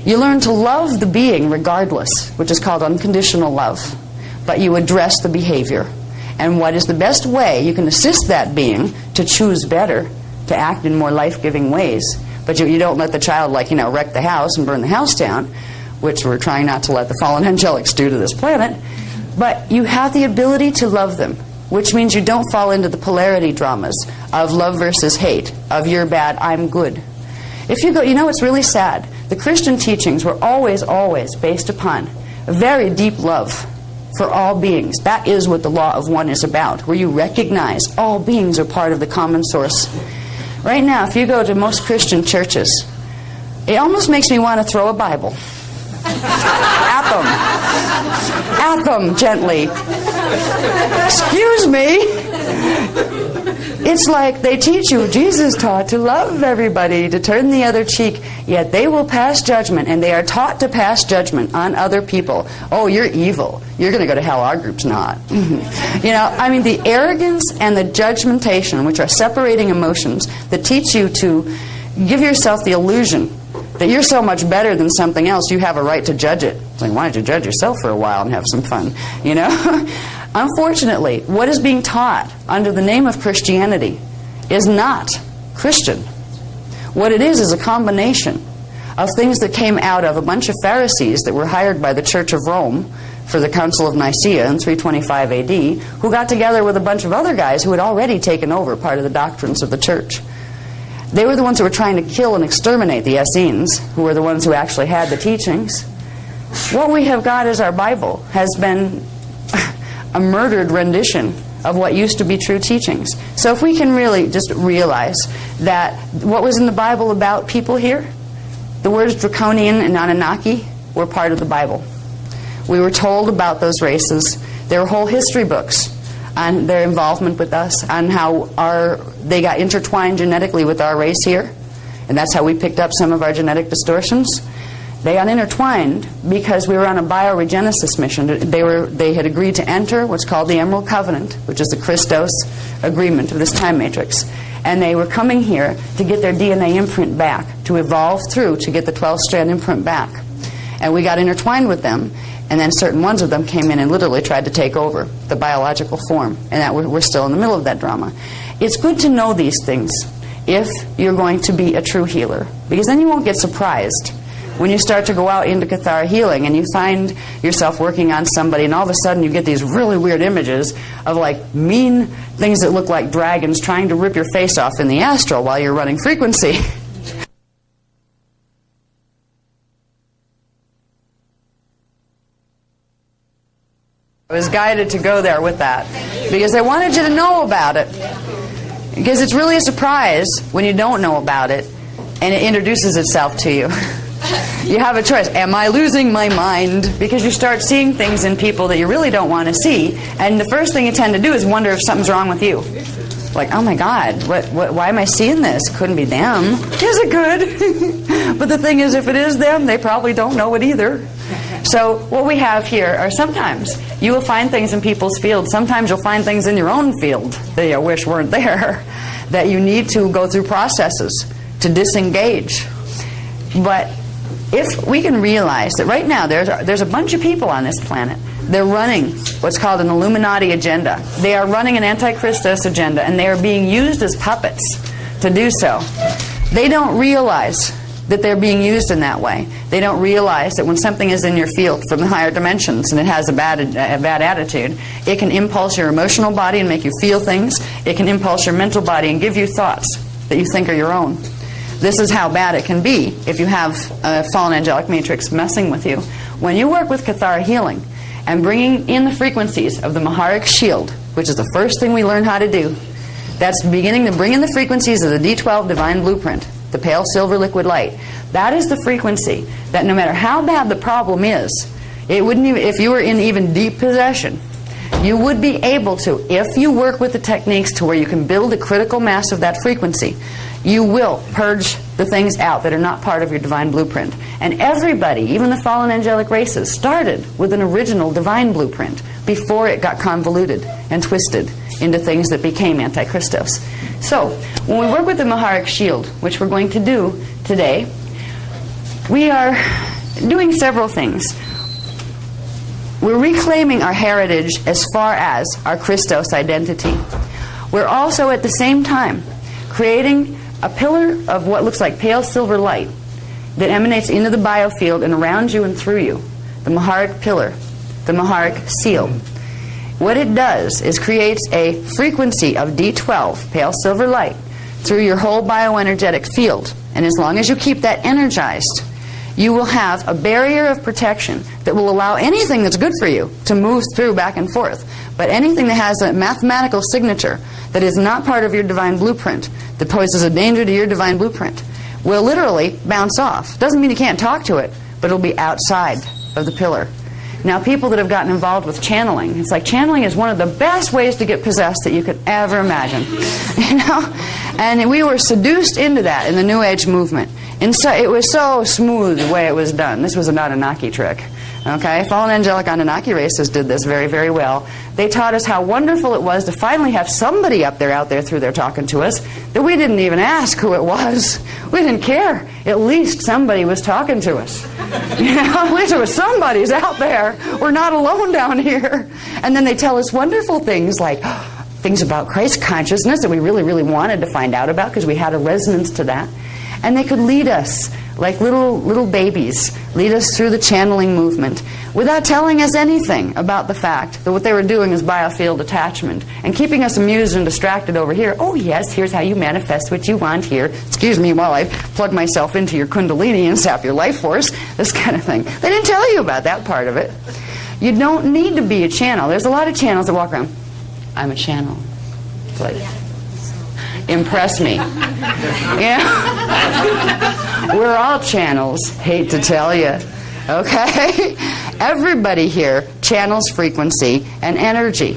You learn to love the being regardless, which is called unconditional love, but you address the behavior. And what is the best way you can assist that being to choose better, to act in more life-giving ways? But you don't let the child, wreck the house and burn the house down, which we're trying not to let the fallen angelics do to this planet. But you have the ability to love them, which means you don't fall into the polarity dramas of love versus hate, of you're bad, I'm good. If you go, it's really sad. The Christian teachings were always, always based upon a very deep love for all beings. That is what the law of one is about, where you recognize all beings are part of the common source. Right now, if you go to most Christian churches, it almost makes me want to throw a Bible at them gently. Excuse me. It's like they teach you, Jesus taught to love everybody, to turn the other cheek, yet they will pass judgment, and they are taught to pass judgment on other people. Oh, you're evil. You're going to go to hell. Our group's not. The arrogance and the judgmentation, which are separating emotions, that teach you to give yourself the illusion that you're so much better than something else, you have a right to judge it. It's like, why don't you judge yourself for a while and have some fun, Unfortunately, what is being taught under the name of Christianity is not Christian. What it is a combination of things that came out of a bunch of Pharisees that were hired by the Church of Rome for the Council of Nicaea in 325 AD, who got together with a bunch of other guys who had already taken over part of the doctrines of the church. They were the ones who were trying to kill and exterminate the Essenes, who were the ones who actually had the teachings. What we have got as our Bible has been a murdered rendition of what used to be true teachings. So if we can really just realize that what was in the Bible about people here, the words Draconian and Anunnaki were part of the Bible. We were told about those races. There were whole history books on their involvement with us, on how they got intertwined genetically with our race here, and that's how we picked up some of our genetic distortions. They got intertwined because we were on a bioregenesis mission. They had agreed to enter what's called the Emerald Covenant, which is the Christos agreement of this time matrix. And they were coming here to get their DNA imprint back, to evolve through, to get the 12-strand imprint back. And we got intertwined with them, and then certain ones of them came in and literally tried to take over the biological form. And that we're still in the middle of that drama. It's good to know these things if you're going to be a true healer, because then you won't get surprised when you start to go out into Kathara healing and you find yourself working on somebody and all of a sudden you get these really weird images of like mean things that look like dragons trying to rip your face off in the astral while you're running frequency. I was guided to go there with that because I wanted you to know about it, because it's really a surprise when you don't know about it and it introduces itself to you. You have a choice. Am I losing my mind? Because you start seeing things in people that you really don't want to see, and the first thing you tend to do is wonder if something's wrong with you. Like, oh my God, why am I seeing this? Couldn't be them. Is it good? But the thing is, if it is them, they probably don't know it either. So what we have here are sometimes you will find things in people's fields. Sometimes you'll find things in your own field that you wish weren't there, that you need to go through processes to disengage. But if we can realize that right now there's a bunch of people on this planet, they're running what's called an Illuminati agenda. They are running an Antichristos agenda, and they are being used as puppets to do so. They don't realize that they're being used in that way. They don't realize that when something is in your field from the higher dimensions and it has a bad attitude, it can impulse your emotional body and make you feel things. It can impulse your mental body and give you thoughts that you think are your own. This is how bad it can be if you have a fallen angelic matrix messing with you. When you work with Kathara healing and bringing in the frequencies of the Maharic shield, which is the first thing we learn how to do, that's beginning to bring in the frequencies of the D12 divine blueprint, the pale silver liquid light. That is the frequency that no matter how bad the problem is, it wouldn't even, if you were in even deep possession, you would be able to, if you work with the techniques to where you can build a critical mass of that frequency, you will purge the things out that are not part of your divine blueprint. And everybody, even the fallen angelic races, started with an original divine blueprint before it got convoluted and twisted into things that became Antichristos. So, when we work with the Maharic shield, which we're going to do today, we are doing several things. We're reclaiming our heritage as far as our Christos identity. We're also at the same time creating a pillar of what looks like pale silver light that emanates into the biofield and around you and through you. The Maharic pillar, the Maharic seal. What it does is creates a frequency of D12, pale silver light, through your whole bioenergetic field. And as long as you keep that energized, you will have a barrier of protection that will allow anything that's good for you to move through back and forth. But anything that has a mathematical signature that is not part of your divine blueprint, that poses a danger to your divine blueprint, will literally bounce off. Doesn't mean you can't talk to it, but it'll be outside of the pillar. Now, people that have gotten involved with channeling, it's like channeling is one of the best ways to get possessed that you could ever imagine. You know? And we were seduced into that in the New Age movement. And so it was so smooth the way it was done. This was an Anunnaki trick. Okay? Fallen angelic Anunnaki races did this very, very well. They taught us how wonderful it was to finally have somebody out there through there talking to us that we didn't even ask who it was. We didn't care. At least somebody was talking to us. You know, at least there was somebody's out there. We're not alone down here. And then they tell us wonderful things like, things about Christ consciousness that we really, really wanted to find out about because we had a resonance to that. And they could lead us like little babies, lead us through the channeling movement without telling us anything about the fact that what they were doing is biofield attachment and keeping us amused and distracted over here. Oh yes, here's how you manifest what you want here. Excuse me while I plug myself into your kundalini and sap your life force, this kind of thing. They didn't tell you about that part of it. You don't need to be a channel. There's a lot of channels that walk around. I'm a channel. It's like, impress me. Yeah. We're all channels, hate to tell you. Okay? Everybody here channels frequency and energy.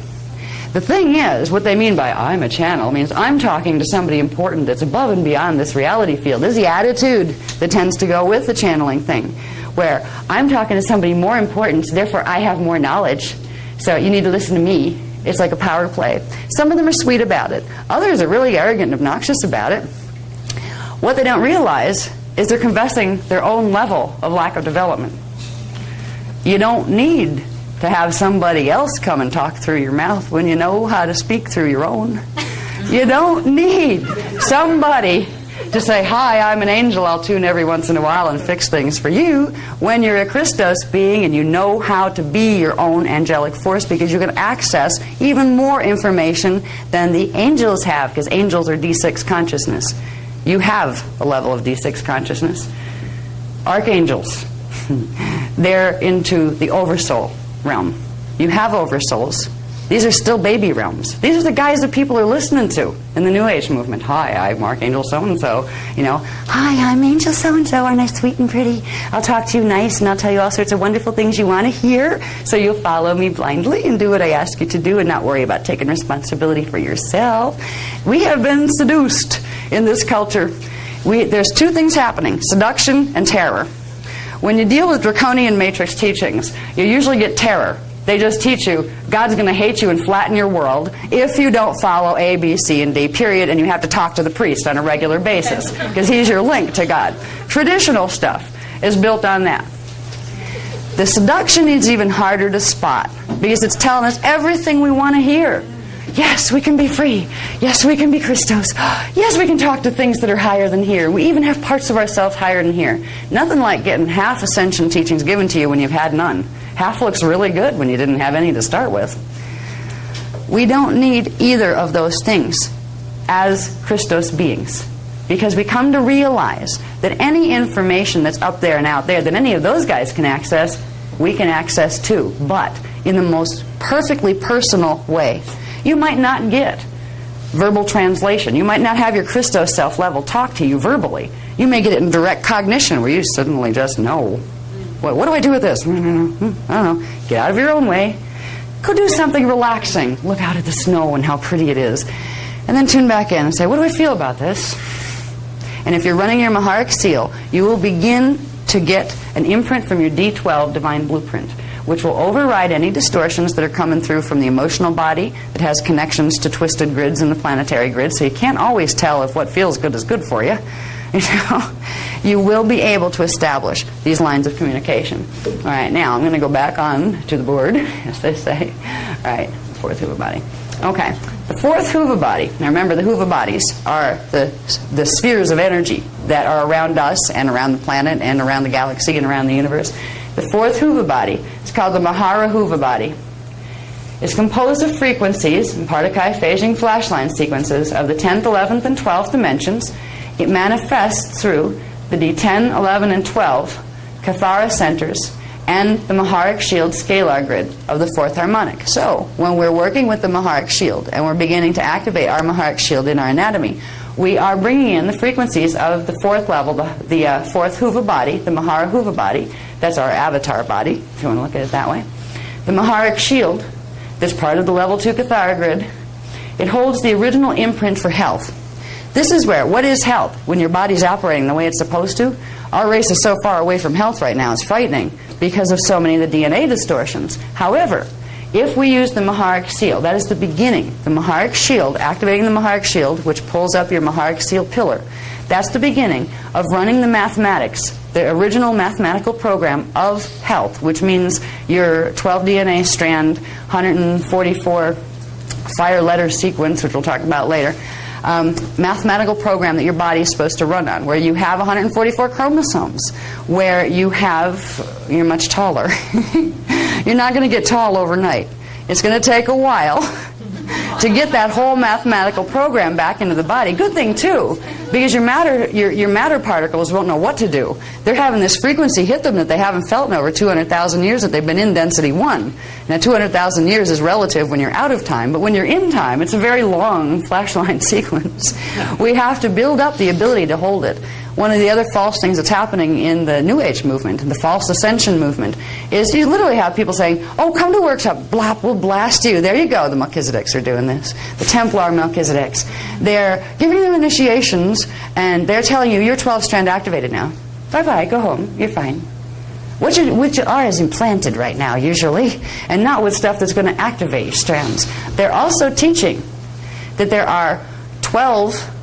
The thing is, what they mean by I'm a channel means I'm talking to somebody important that's above and beyond this reality field. This is the attitude that tends to go with the channeling thing, where I'm talking to somebody more important, therefore I have more knowledge, so you need to listen to me. It's like a power play. Some of them are sweet about it. Others are really arrogant and obnoxious about it. What they don't realize is they're confessing their own level of lack of development. You don't need to have somebody else come and talk through your mouth when you know how to speak through your own. You don't need somebody to say, hi, I'm an angel, I'll tune every once in a while and fix things for you, when you're a Christos being and you know how to be your own angelic force, because you can access even more information than the angels have, because angels are D6 consciousness. You have a level of D6 consciousness. Archangels, they're into the oversoul realm. You have oversouls. These are still baby realms. These are the guys that people are listening to in the New Age movement. Hi, I'm Archangel so-and-so. You know, hi, I'm Angel so-and-so. Aren't I sweet and pretty? I'll talk to you nice, and I'll tell you all sorts of wonderful things you want to hear, so you'll follow me blindly and do what I ask you to do and not worry about taking responsibility for yourself. We have been seduced in this culture. There's two things happening, seduction and terror. When you deal with draconian matrix teachings, you usually get terror. They just teach you God's going to hate you and flatten your world if you don't follow A, B, C, and D, period, and you have to talk to the priest on a regular basis because he's your link to God. Traditional stuff is built on that. The seduction is even harder to spot because it's telling us everything we want to hear. Yes, we can be free. Yes, we can be Christos. Yes, we can talk to things that are higher than here. We even have parts of ourselves higher than here. Nothing like getting half ascension teachings given to you when you've had none. Half looks really good when you didn't have any to start with. We don't need either of those things as Christos beings, because we come to realize that any information that's up there and out there that any of those guys can access, we can access too, but in the most perfectly personal way. You might not get verbal translation. You might not have your Christos self-level talk to you verbally. You may get it in direct cognition where you suddenly just know. What do I do with this? I don't know. Get out of your own way. Go do something relaxing. Look out at the snow and how pretty it is. And then tune back in and say, what do I feel about this? And if you're running your Maharic seal, you will begin to get an imprint from your D12 divine blueprint, which will override any distortions that are coming through from the emotional body that has connections to twisted grids in the planetary grid, so you can't always tell if what feels good is good for you. You know, you will be able to establish these lines of communication. All right, now I'm going to go back on to the board, as they say. All right, fourth Huva body. Okay, the fourth Huva body. Now remember, the Huva bodies are the spheres of energy that are around us and around the planet and around the galaxy and around the universe. The fourth Huva body is called the Mahara Huva body. It's composed of frequencies and Partakai phasing flashline sequences of the 10th, 11th, and 12th dimensions. It manifests through the D10, 11, and 12 Kathara centers and the Maharic shield scalar grid of the fourth harmonic. So, when we're working with the Maharic shield and we're beginning to activate our Maharic shield in our anatomy, we are bringing in the frequencies of the fourth level, the fourth Huva body, the Mahara Huva body. That's our avatar body, if you want to look at it that way. The Maharic shield, that's part of the level 2 Kathara grid, it holds the original imprint for health. This is where, what is health? When your body's operating the way it's supposed to? Our race is so far away from health right now, it's frightening because of so many of the DNA distortions. However, if we use the Maharic seal, that is the beginning, the Maharic shield, activating the Maharic shield, which pulls up your Maharic seal pillar, that's the beginning of running the mathematics, the original mathematical program of health, which means your 12 DNA strand, 144 fire letter sequence, which we'll talk about later, mathematical program that your body is supposed to run on, where you have 144 chromosomes, where you're much taller. You're not going to get tall overnight. It's going to take a while to get that whole mathematical program back into the body. Good thing, too, because your matter particles won't know what to do. They're having this frequency hit them that they haven't felt in over 200,000 years that they've been in density 1. Now, 200,000 years is relative when you're out of time, but when you're in time, it's a very long flashline sequence. We have to build up the ability to hold it. One of the other false things that's happening in the New Age movement, the false ascension movement, is you literally have people saying, oh, come to workshop, blop, we'll blast you. There you go, the Melchizedeks are doing this. The Templar Melchizedeks. They're giving them initiations, and they're telling you, you're 12-strand activated now. Bye-bye, go home, you're fine. Which are is implanted right now, usually, and not with stuff that's going to activate your strands. They're also teaching that there are 12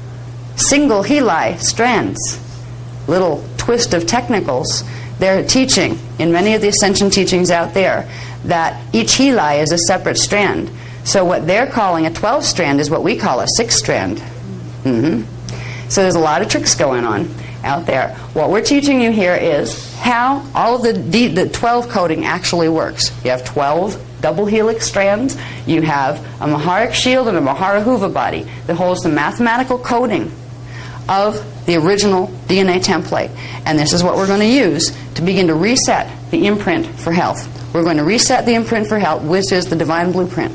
single heli strands, little twist of technicals. They're teaching, in many of the ascension teachings out there, that each heli is a separate strand. So what they're calling a 12-strand is what we call a 6-strand. So there's a lot of tricks going on out there. What we're teaching you here is how all of the 12 coding actually works. You have 12 double helix strands. You have a Maharic shield and a Mahara Huva body that holds the mathematical coding of the original DNA template. And this is what we're going to use to begin to reset the imprint for health. We're going to reset the imprint for health, which is the divine blueprint.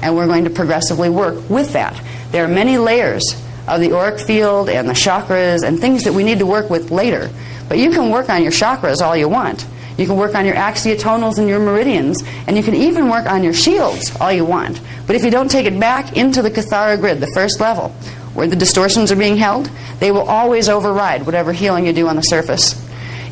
And we're going to progressively work with that. There are many layers of the auric field and the chakras and things that we need to work with later. But you can work on your chakras all you want. You can work on your axiotonals and your meridians, and you can even work on your shields all you want. But if you don't take it back into the Kathara grid, the first level, where the distortions are being held, they will always override whatever healing you do on the surface.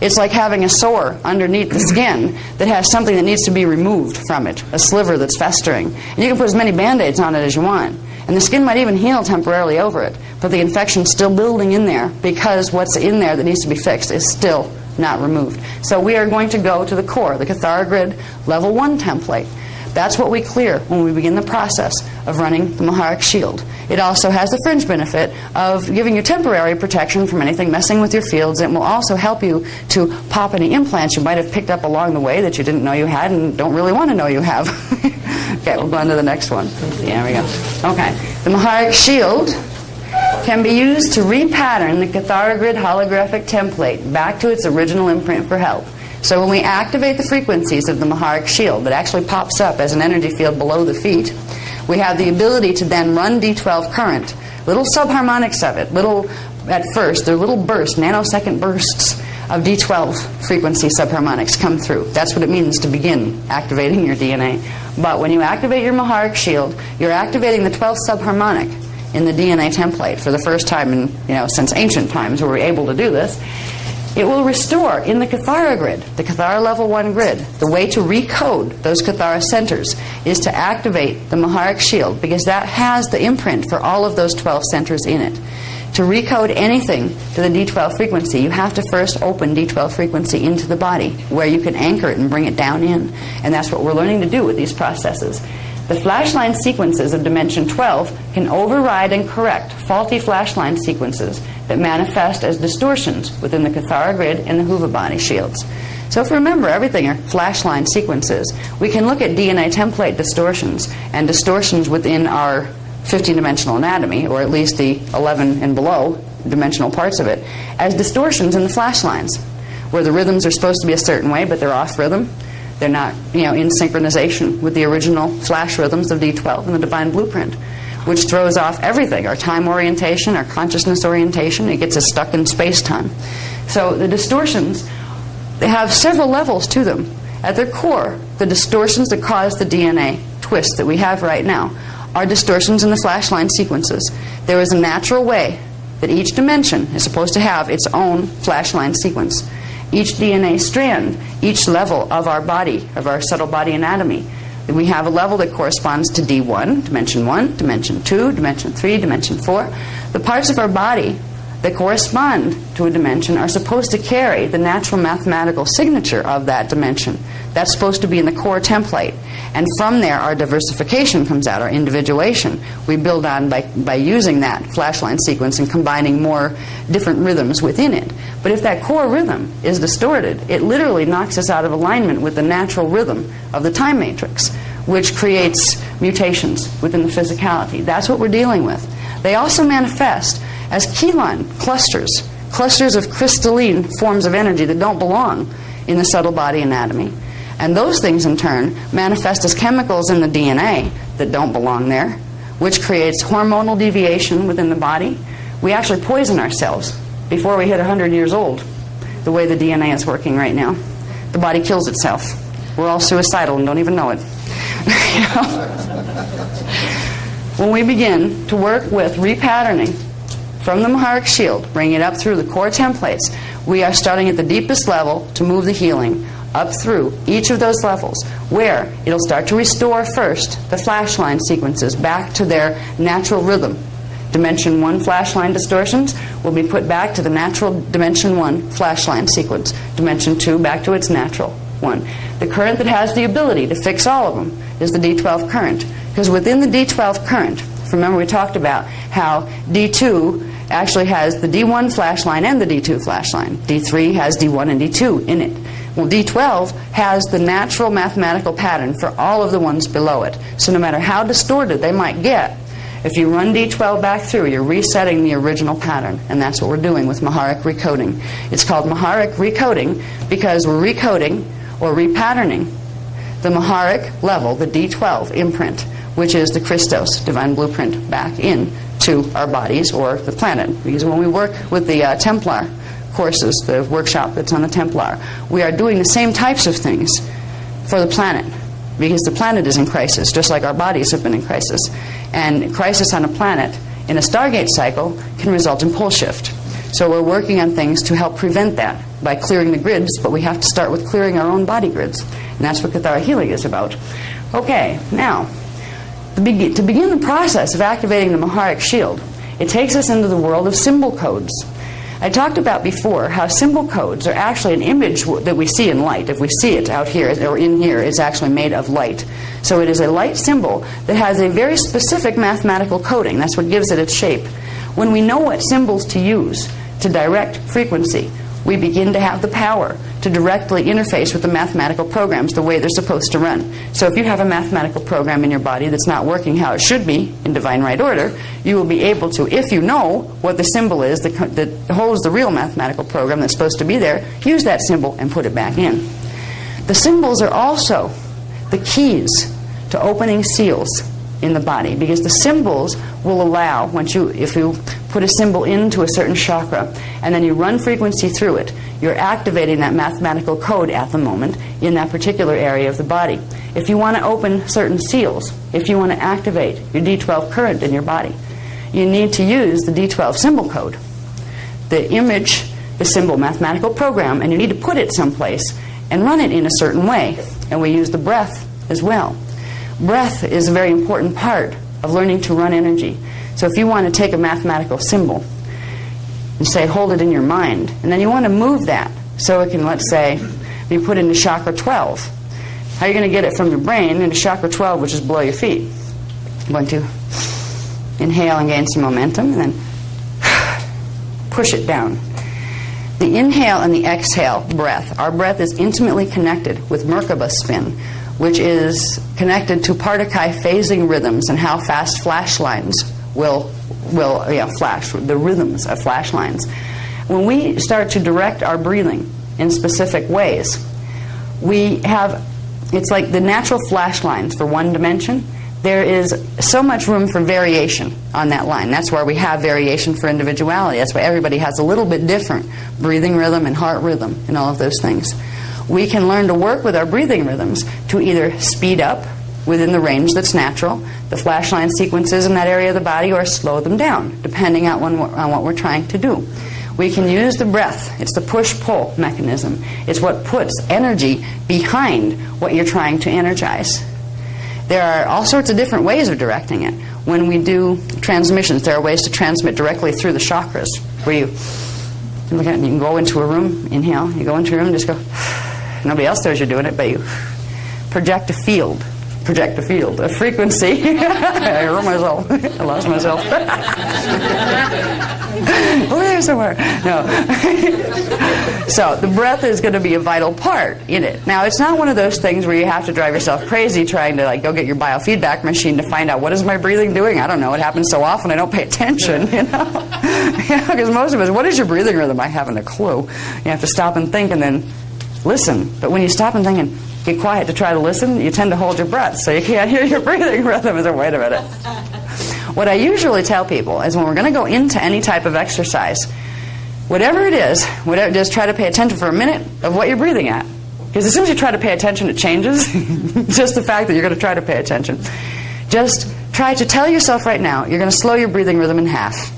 It's like having a sore underneath the skin that has something that needs to be removed from it, a sliver that's festering. And you can put as many Band-Aids on it as you want. And the skin might even heal temporarily over it, but the infection's still building in there because what's in there that needs to be fixed is still not removed. So we are going to go to the core, the Kathara grid level 1 template. That's what we clear when we begin the process of running the Maharic shield. It also has the fringe benefit of giving you temporary protection from anything messing with your fields. It will also help you to pop any implants you might have picked up along the way that you didn't know you had and don't really want to know you have. Okay, we'll go on to the next one. There we go. Okay, the Maharic shield can be used to repattern the Kathara grid holographic template back to its original imprint for health. So when we activate the frequencies of the Maharic shield that actually pops up as an energy field below the feet, we have the ability to then run D12 current, little subharmonics of it, at first, they're little bursts, nanosecond bursts of D12 frequency subharmonics come through. That's what it means to begin activating your DNA. But when you activate your Maharic shield, you're activating the 12th subharmonic in the DNA template for the first time in, since ancient times where we're able to do this. It will restore in the Kathara grid, the Kathara level 1 grid. The way to recode those Kathara centers is to activate the Maharic shield because that has the imprint for all of those 12 centers in it. To recode anything to the D12 frequency, you have to first open D12 frequency into the body where you can anchor it and bring it down in. And that's what we're learning to do with these processes. The flashline sequences of dimension 12 can override and correct faulty flashline sequences that manifest as distortions within the Kathara grid and the Huva body shields. So if we remember, everything are flashline sequences. We can look at DNA template distortions and distortions within our 15-dimensional anatomy, or at least the 11 and below dimensional parts of it, as distortions in the flashlines, where the rhythms are supposed to be a certain way, but they're off rhythm. They're not, in synchronization with the original flash rhythms of D12 and the divine blueprint, which throws off everything, our time orientation, our consciousness orientation. It gets us stuck in space-time. So the distortions, they have several levels to them. At their core, the distortions that cause the DNA twist that we have right now are distortions in the flashline sequences. There is a natural way that each dimension is supposed to have its own flashline sequence. Each DNA strand, each level of our body, of our subtle body anatomy, we have a level that corresponds to D1, dimension 2, dimension 3, dimension 4. The parts of our body that correspond to a dimension are supposed to carry the natural mathematical signature of that dimension. That's supposed to be in the core template. And from there, our diversification comes out, our individuation. We build on by using that flashline sequence and combining more different rhythms within it. But if that core rhythm is distorted, it literally knocks us out of alignment with the natural rhythm of the time matrix, which creates mutations within the physicality. That's what we're dealing with. They also manifest as Keelan clusters of crystalline forms of energy that don't belong in the subtle body anatomy. And those things, in turn, manifest as chemicals in the DNA that don't belong there, which creates hormonal deviation within the body. We actually poison ourselves before we hit 100 years old, the way the DNA is working right now. The body kills itself. We're all suicidal and don't even know it. When we begin to work with repatterning from the Maharic shield, bringing it up through the core templates, we are starting at the deepest level to move the healing up through each of those levels, where it'll start to restore first the flashline sequences back to their natural rhythm. Dimension 1 flashline distortions will be put back to the natural Dimension 1 flashline sequence. Dimension 2 back to its natural one. The current that has the ability to fix all of them is the D12 current. Because within the D12 current, remember we talked about how D2 actually has the D1 flashline and the D2 flashline. D3 has D1 and D2 in it. Well, D12 has the natural mathematical pattern for all of the ones below it. So no matter how distorted they might get, if you run D12 back through, you're resetting the original pattern. And that's what we're doing with Maharic recoding. It's called Maharic recoding because we're recoding or repatterning the Maharic level, the D12 imprint, which is the Christos divine blueprint, back into our bodies or the planet. Because when we work with the Templar courses, the workshop that's on the Templar, we are doing the same types of things for the planet, because the planet is in crisis, just like our bodies have been in crisis. And crisis on a planet in a Stargate cycle can result in pole shift. So we're working on things to help prevent that by clearing the grids, but we have to start with clearing our own body grids. And that's what Kathara healing is about. Okay, now, to begin the process of activating the Maharic shield, it takes us into the world of symbol codes. I talked about before how symbol codes are actually an image that we see in light. If we see it out here or in here, it's actually made of light. So it is a light symbol that has a very specific mathematical coding. That's what gives it its shape. When we know what symbols to use to direct frequency, we begin to have the power to directly interface with the mathematical programs the way they're supposed to run. So if you have a mathematical program in your body that's not working how it should be in divine right order, you will be able to, if you know what the symbol is that holds the real mathematical program that's supposed to be there, use that symbol and put it back in. The symbols are also the keys to opening seals in the body, because the symbols will allow, if you put a symbol into a certain chakra and then you run frequency through it, you're activating that mathematical code at the moment in that particular area of the body. If you want to open certain seals, if you want to activate your D12 current in your body, you need to use the D12 symbol code, the image, the symbol mathematical program, and you need to put it someplace and run it in a certain way. And we use the breath as well. Breath is a very important part of learning to run energy. So if you want to take a mathematical symbol and say, hold it in your mind, and then you want to move that so it can, let's say, be put into chakra 12. How are you going to get it from your brain into chakra 12, which is below your feet? You're going to inhale and gain some momentum, and then push it down. The inhale and the exhale breath, our breath is intimately connected with Merkaba spin, which is connected to Partakai phasing rhythms and how fast flash lines will flash, the rhythms of flash lines. When we start to direct our breathing in specific ways, it's like the natural flash lines for one dimension. There is so much room for variation on that line. That's where we have variation for individuality. That's why everybody has a little bit different breathing rhythm and heart rhythm and all of those things. We can learn to work with our breathing rhythms to either speed up within the range that's natural, the flashline sequences in that area of the body, or slow them down, depending on what we're trying to do. We can use the breath. It's the push-pull mechanism. It's what puts energy behind what you're trying to energize. There are all sorts of different ways of directing it. When we do transmissions, there are ways to transmit directly through the chakras, where you can go into a room, inhale, you go into a room, just go, nobody else knows you're doing it, but you project a field, a frequency. I hurt myself. I lost myself. Over there somewhere. No. So the breath is going to be a vital part in it. Now, it's not one of those things where you have to drive yourself crazy trying to go get your biofeedback machine to find out what is my breathing doing. I don't know. It happens so often I don't pay attention, Because most of us, what is your breathing rhythm? I haven't a clue. You have to stop and think and then listen. But when you stop and think and get quiet to try to listen, you tend to hold your breath, so you can't hear your breathing rhythm. I said, wait a minute. What I usually tell people is when we're going to go into any type of exercise, whatever it is, just try to pay attention for a minute of what you're breathing at. Because as soon as you try to pay attention, it changes. Just the fact that you're going to try to pay attention. Just try to tell yourself right now, you're going to slow your breathing rhythm in half.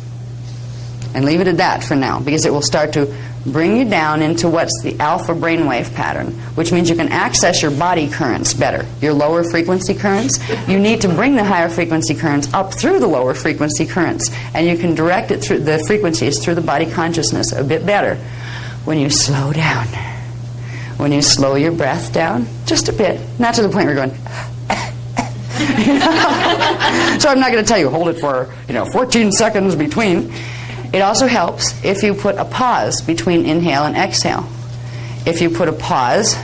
And leave it at that for now, because it will start to bring you down into what's the alpha brainwave pattern, which means you can access your body currents better, your lower frequency currents. You need to bring the higher frequency currents up through the lower frequency currents, and you can direct it through the frequencies through the body consciousness a bit better when you slow down. When you slow your breath down, just a bit, not to the point where you're going, So I'm not going to tell you, hold it for 14 seconds between. It also helps if you put a pause between inhale and exhale. If you put a pause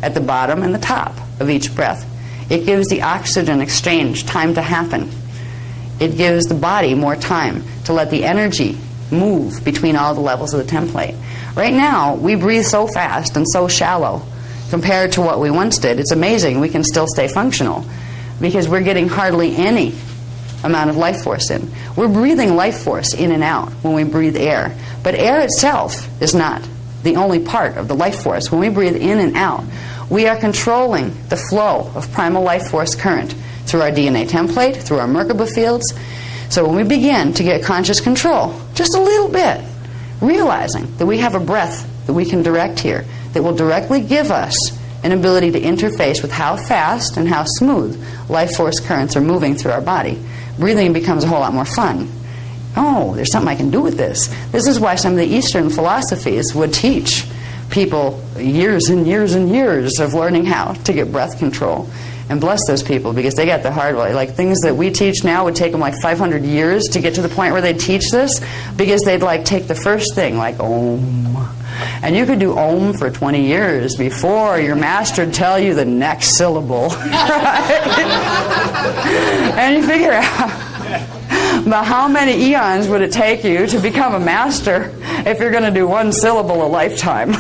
at the bottom and the top of each breath, it gives the oxygen exchange time to happen. It gives the body more time to let the energy move between all the levels of the template. Right now, we breathe so fast and so shallow compared to what we once did. It's amazing we can still stay functional because we're getting hardly any amount of life force in. We're breathing life force in and out when we breathe air. But air itself is not the only part of the life force. When we breathe in and out, we are controlling the flow of primal life force current through our DNA template, through our Merkaba fields. So when we begin to get conscious control, just a little bit, realizing that we have a breath that we can direct here, that will directly give us an ability to interface with how fast and how smooth life force currents are moving through our body, breathing becomes a whole lot more fun. Oh, there's something I can do with this. This is why some of the Eastern philosophies would teach people years and years and years of learning how to get breath control. And bless those people, because they got the hard way. Like things that we teach now would take them like 500 years to get to the point where they'd teach this, because they'd take the first thing, like Om. And you could do Om for 20 years before your master would tell you the next syllable. Right? And you figure out, but how many eons would it take you to become a master if you're going to do one syllable a lifetime?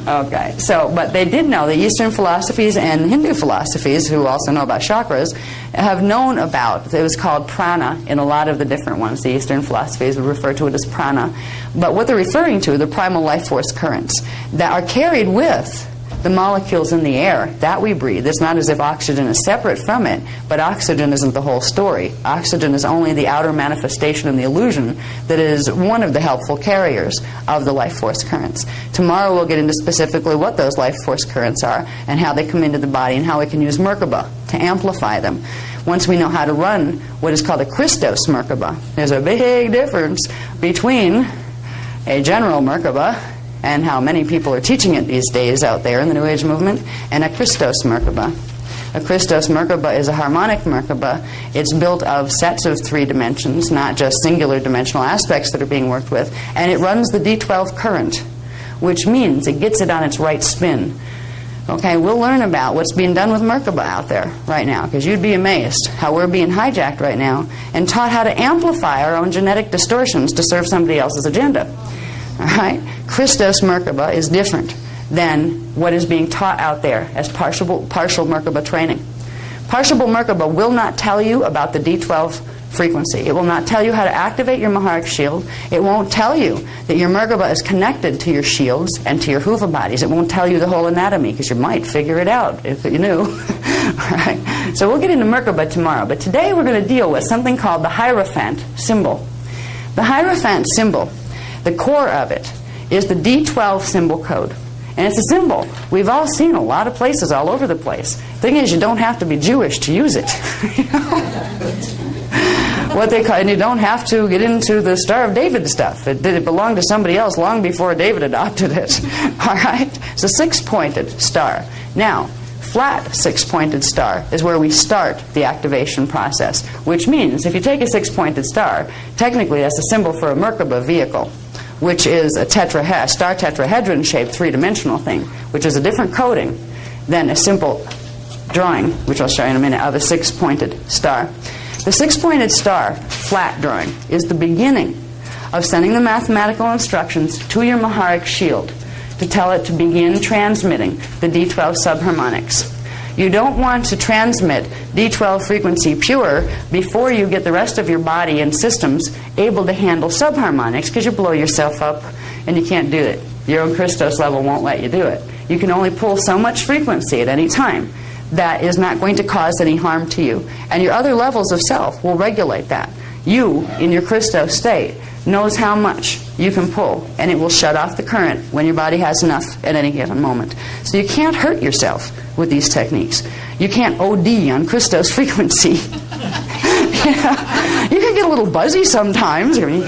Okay, but they did know, the Eastern philosophies and Hindu philosophies, who also know about chakras, have known about, it was called prana in a lot of the different ones. The Eastern philosophies would refer to it as prana. But what they're referring to, the primal life force currents that are carried with the molecules in the air that we breathe. It's not as if oxygen is separate from it, but oxygen isn't the whole story. Oxygen is only the outer manifestation and the illusion that is one of the helpful carriers of the life force currents. Tomorrow we'll get into specifically what those life force currents are and how they come into the body and how we can use Merkaba to amplify them. Once we know how to run what is called a Christos Merkaba, there's a big difference between a general Merkaba, and how many people are teaching it these days out there in the New Age movement, and a Christos Merkaba. A Christos Merkaba is a harmonic Merkaba. It's built of sets of 3 dimensions, not just singular dimensional aspects that are being worked with, and it runs the D12 current, which means it gets it on its right spin. Okay, we'll learn about what's being done with Merkaba out there right now, because you'd be amazed how we're being hijacked right now and taught how to amplify our own genetic distortions to serve somebody else's agenda. All right? Christos Merkaba is different than what is being taught out there as partial Merkaba training. Partial Merkaba will not tell you about the D12 frequency. It will not tell you how to activate your Maharic shield. It won't tell you that your Merkaba is connected to your shields and to your Huva bodies. It won't tell you the whole anatomy, because you might figure it out if you knew. All right? So we'll get into Merkaba tomorrow. But today we're going to deal with something called the Hierophant symbol. The Hierophant symbol, the core of it, is the D12 symbol code. And it's a symbol. We've all seen a lot of places all over the place. Thing is, you don't have to be Jewish to use it. You know? What they call, and you don't have to get into the Star of David stuff. It belonged to somebody else long before David adopted it. All right? It's a 6-pointed star. Now, flat 6-pointed star is where we start the activation process, which means if you take a 6-pointed star, technically that's a symbol for a Merkaba vehicle, which is a star tetrahedron-shaped 3-dimensional thing, which is a different coding than a simple drawing, which I'll show you in a minute, of a 6-pointed star. The 6-pointed star, flat drawing, is the beginning of sending the mathematical instructions to your Maharic shield to tell it to begin transmitting the D12 subharmonics. You don't want to transmit D12 frequency pure before you get the rest of your body and systems able to handle subharmonics, because you blow yourself up and you can't do it. Your own Christos level won't let you do it. You can only pull so much frequency at any time that is not going to cause any harm to you. And your other levels of self will regulate that. You, in your Christos state, knows how much you can pull, and it will shut off the current when your body has enough at any given moment. So you can't hurt yourself with these techniques. You can't OD on Christos frequency. Yeah. You can get a little buzzy sometimes. You know,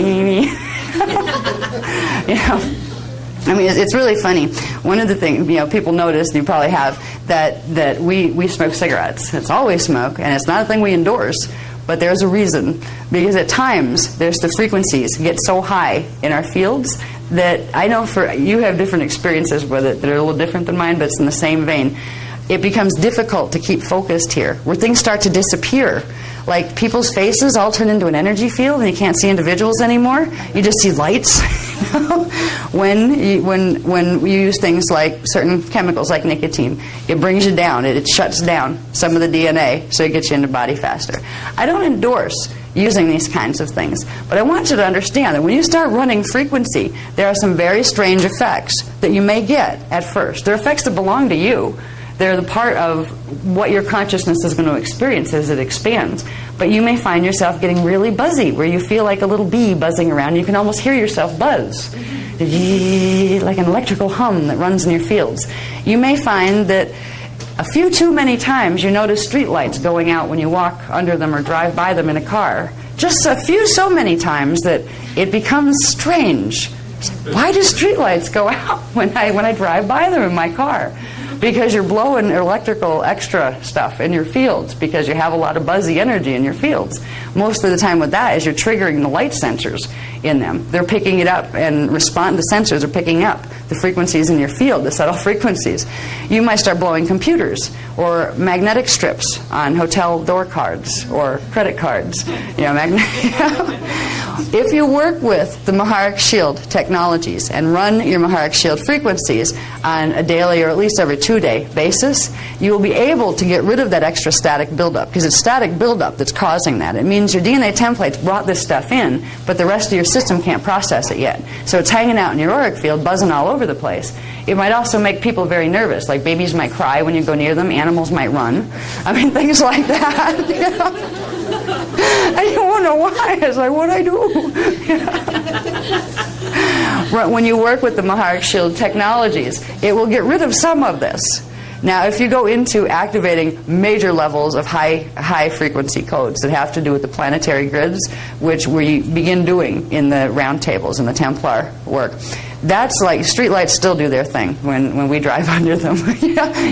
I mean, it's really funny. One of the things, you know, people notice, and you probably have, that we smoke cigarettes. It's always smoke, and it's not a thing we endorse. But there's a reason, because at times the frequencies get so high in our fields that I know for you have different experiences with it that are a little different than mine, but it's in the same vein. It becomes difficult to keep focused here, where things start to disappear. Like people's faces all turn into an energy field, and you can't see individuals anymore. You just see lights. When you use things like certain chemicals like nicotine, it brings you down. It shuts down some of the DNA, so it gets you into body faster. I don't endorse using these kinds of things, but I want you to understand that when you start running frequency, there are some very strange effects that you may get at first. They're effects that belong to you. They're the part of what your consciousness is going to experience as it expands. But you may find yourself getting really buzzy, where you feel like a little bee buzzing around. You can almost hear yourself buzz, like an electrical hum that runs in your fields. You may find that a few too many times you notice streetlights going out when you walk under them or drive by them in a car. Just a few so many times that it becomes strange. Why do streetlights go out when I drive by them in my car? Because you're blowing electrical extra stuff in your fields, because you have a lot of buzzy energy in your fields. Most of the time with that is you're triggering the light sensors in them. They're picking it up and the sensors are picking up the frequencies in your field, the subtle frequencies. You might start blowing computers or magnetic strips on hotel door cards or credit cards. If you work with the Maharic Shield technologies and run your Maharic Shield frequencies on a daily or at least every 2-day basis, you will be able to get rid of that extra static buildup, because it's static buildup that's causing that. It means your DNA templates brought this stuff in, but the rest of your system can't process it yet. So it's hanging out in your auric field, buzzing all over the place. It might also make people very nervous, like babies might cry when you go near them, animals might run. I mean, things like that. And you won't know why. It's like, what'd I do? When you work with the Maharic Shield technologies, it will get rid of some of this. Now, if you go into activating major levels of high frequency codes that have to do with the planetary grids, which we begin doing in the round tables and the Templar work, that's like streetlights still do their thing when we drive under them.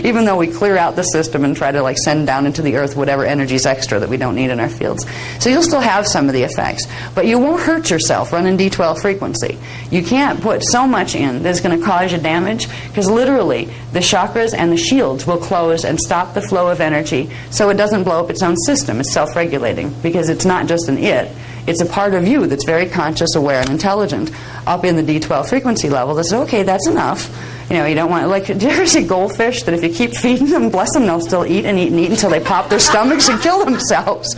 Even though we clear out the system and try to like send down into the earth whatever energy's extra that we don't need in our fields. So you'll still have some of the effects, but you won't hurt yourself running D12 frequency. You can't put so much in that's going to cause you damage, because literally the chakras and the shields will close and stop the flow of energy so it doesn't blow up its own system. It's self-regulating, because it's not just an it. It's a part of you that's very conscious, aware, and intelligent up in the D12 frequency level that says, okay, that's enough. You don't want, like, do you ever see goldfish that if you keep feeding them, bless them, they'll still eat and eat and eat until they pop their stomachs and kill themselves?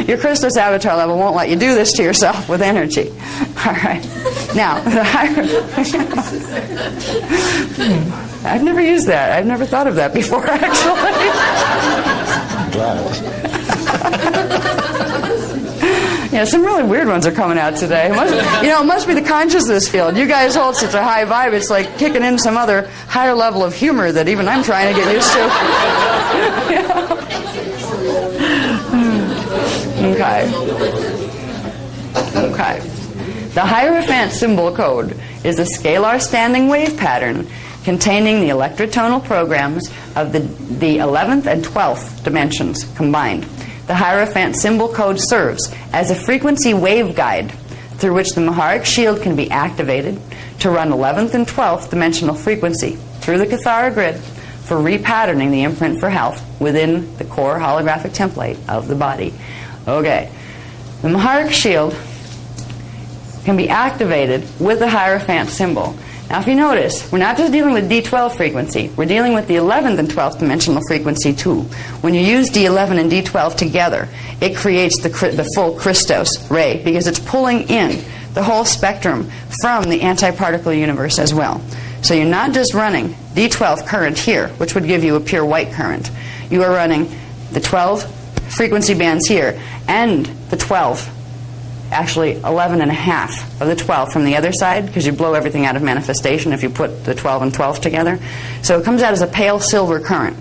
Your Christos avatar level won't let you do this to yourself with energy. All right. Now, the higher... I've never used that. I've never thought of that before, actually. I'm glad. Yeah, some really weird ones are coming out today. It must be the consciousness field. You guys hold such a high vibe, it's like kicking in some other higher level of humor that even I'm trying to get used to. Okay. The Hierophant symbol code is a scalar standing wave pattern containing the electrotonal programs of the 11th and 12th dimensions combined. The Hierophant symbol code serves as a frequency waveguide through which the Maharic shield can be activated to run 11th and 12th dimensional frequency through the Kathara grid for repatterning the imprint for health within the core holographic template of the body. Okay, the Maharic shield can be activated with the Hierophant symbol. Now if you notice, we're not just dealing with D12 frequency, we're dealing with the 11th and 12th dimensional frequency too. When you use D11 and D12 together, it creates the full Christos ray because it's pulling in the whole spectrum from the antiparticle universe as well. So you're not just running D12 current here, which would give you a pure white current. You are running the 12 frequency bands here and the 12, actually 11 and a half of the 12 from the other side, because you blow everything out of manifestation if you put the 12 and 12 together. So it comes out as a pale silver current.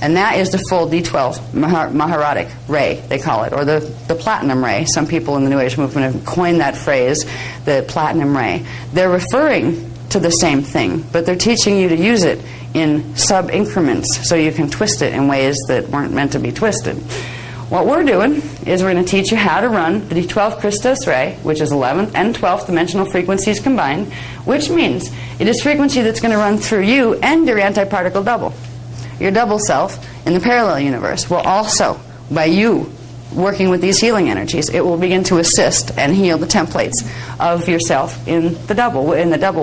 And that is the full D12 Maharatic ray, they call it, or the platinum ray. Some people in the New Age movement have coined that phrase, the platinum ray. They're referring to the same thing, but they're teaching you to use it in sub-increments so you can twist it in ways that weren't meant to be twisted. What we're doing is we're going to teach you how to run the D12 Christos ray, which is 11th and 12th dimensional frequencies combined, which means it is frequency that's going to run through you and your antiparticle double. Your double self in the parallel universe will also, by you working with these healing energies, it will begin to assist and heal the templates of yourself in the double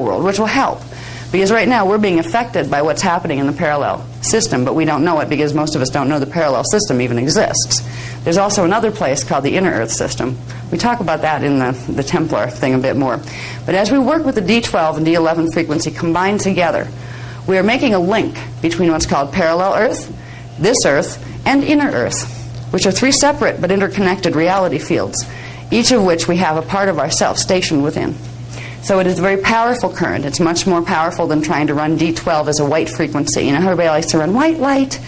world, which will help. Because right now we're being affected by what's happening in the parallel system, but we don't know it because most of us don't know the parallel system even exists. There's also another place called the inner earth system. We talk about that in the Templar thing a bit more. But as we work with the D12 and D11 frequency combined together, we are making a link between what's called parallel earth, this earth, and inner earth, which are three separate but interconnected reality fields, each of which we have a part of ourself stationed within. So it is a very powerful current. It's much more powerful than trying to run D12 as a white frequency. You know how everybody likes to run white light?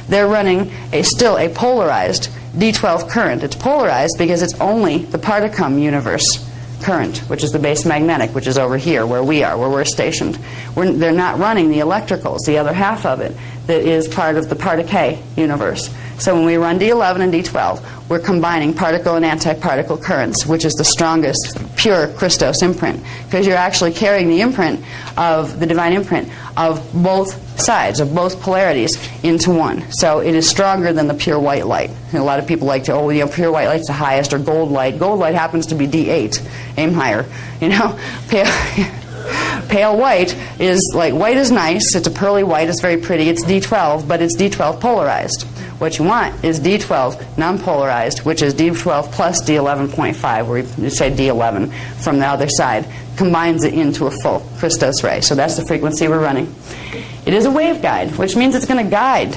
They're running still a polarized D12 current. It's polarized because it's only the particum universe current, which is the base magnetic, which is over here where we are, where we're stationed. They're not running the electricals, the other half of it, that is part of the particle universe. So when we run D11 and D12, we're combining particle and antiparticle currents, which is the strongest pure Christos imprint, because you're actually carrying the imprint of the divine imprint of both sides, of both polarities, into one. So it is stronger than the pure white light. And a lot of people like to, pure white light's the highest, or gold light. Gold light happens to be D8. Aim higher. Pale white is like, white is nice, it's a pearly white, it's very pretty, it's D12, but it's D12 polarized. What you want is D12 non-polarized, which is D12 plus D11.5, where you say D11 from the other side, combines it into a full Christos ray. So that's the frequency we're running. It is a waveguide, which means it's going to guide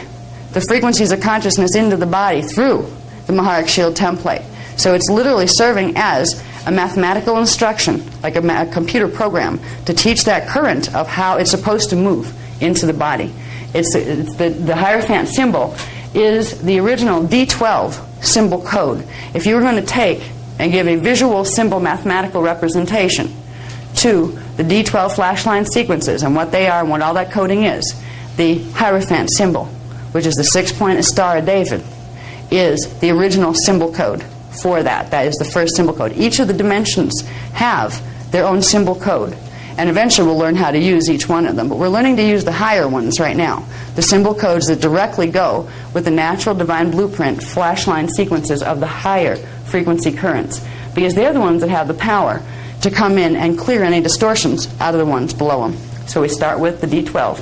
the frequencies of consciousness into the body through the Maharic shield template. So it's literally serving as a mathematical instruction, like a computer program, to teach that current of how it's supposed to move into the body. It's the Hierophant symbol is the original D12 symbol code. If you were going to take and give a visual symbol mathematical representation to the D12 flashline sequences and what they are and what all that coding is, the Hierophant symbol, which is the 6-pointed Star of David, is the original symbol code for that. That is the first symbol code. Each of the dimensions have their own symbol code. And eventually we'll learn how to use each one of them. But we're learning to use the higher ones right now. The symbol codes that directly go with the natural divine blueprint flashline sequences of the higher frequency currents. Because they're the ones that have the power to come in and clear any distortions out of the ones below them. So we start with the D12.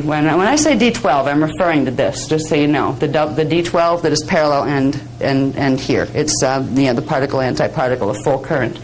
When I say D12, I'm referring to this, just so you know. The D12 that is parallel and here. It's the particle, antiparticle, the full current.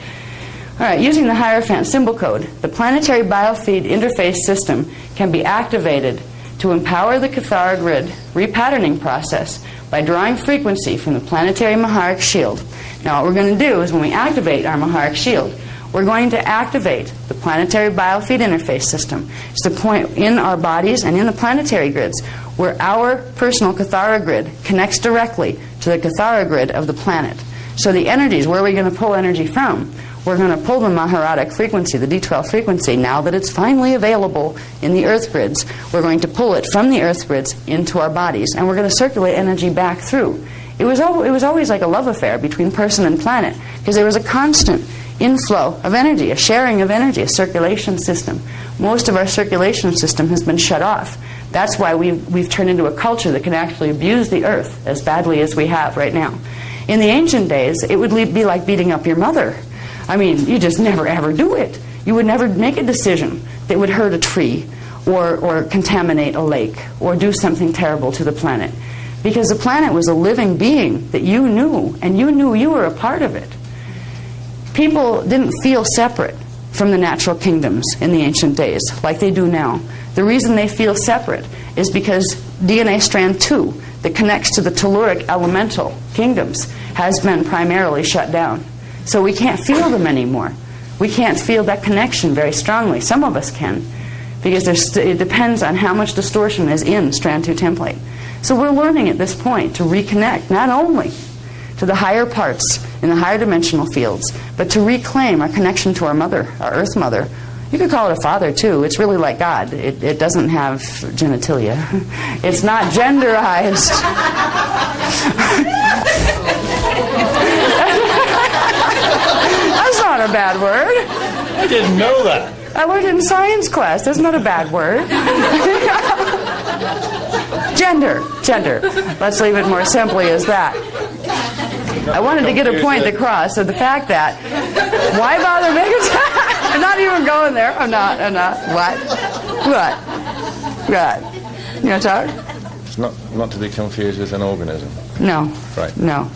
All right, using the Hierophant symbol code, the planetary biofeed interface system can be activated to empower the Kathara grid repatterning process by drawing frequency from the planetary Maharic shield. Now what we're going to do is when we activate our Maharic shield, we're going to activate the planetary biofeed interface system. It's the point in our bodies and in the planetary grids where our personal Kathara grid connects directly to the Kathara grid of the planet. So the energies, where are we going to pull energy from? We're going to pull the Maharatic frequency, the D12 frequency, now that it's finally available in the Earth grids. We're going to pull it from the Earth grids into our bodies, and we're going to circulate energy back through. It was always like a love affair between person and planet, because there was a constant inflow of energy, a sharing of energy, a circulation system. Most of our circulation system has been shut off. That's why we've turned into a culture that can actually abuse the Earth as badly as we have right now. In the ancient days, it would be like beating up your mother. I mean, you just never ever do it. You would never make a decision that would hurt a tree or contaminate a lake or do something terrible to the planet. Because the planet was a living being that you knew, and you knew you were a part of it. People didn't feel separate from the natural kingdoms in the ancient days like they do now. The reason they feel separate is because DNA strand 2 that connects to the telluric elemental kingdoms has been primarily shut down. So we can't feel them anymore. We can't feel that connection very strongly. Some of us can, because it depends on how much distortion is in strand 2 template. So we're learning at this point to reconnect not only to the higher parts in the higher dimensional fields, but to reclaim our connection to our mother, our Earth Mother. You could call it a father too. It's really like God. It doesn't have genitalia. It's not genderized. That's not a bad word. I didn't know that. I learned it in science class. That's not a bad word. Gender. Let's leave it more simply as that. I wanted to get a point across of the fact that why bother making I'm not even going there. I'm not. What? You want to talk? It's not to be confused with an organism. No. Right. No.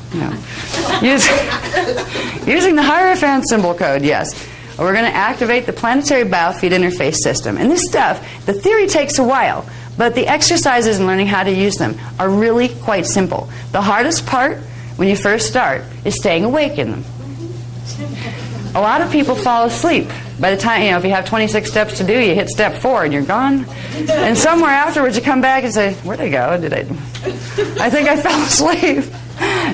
Using the Hierophant symbol code, yes. We're going to activate the planetary biofeed interface system. And this stuff, the theory takes a while, but the exercises and learning how to use them are really quite simple. The hardest part when you first start is staying awake in them. A lot of people fall asleep. By the time, if you have 26 steps to do, you hit step 4 and you're gone. And somewhere afterwards you come back and say, where'd I go? I think I fell asleep.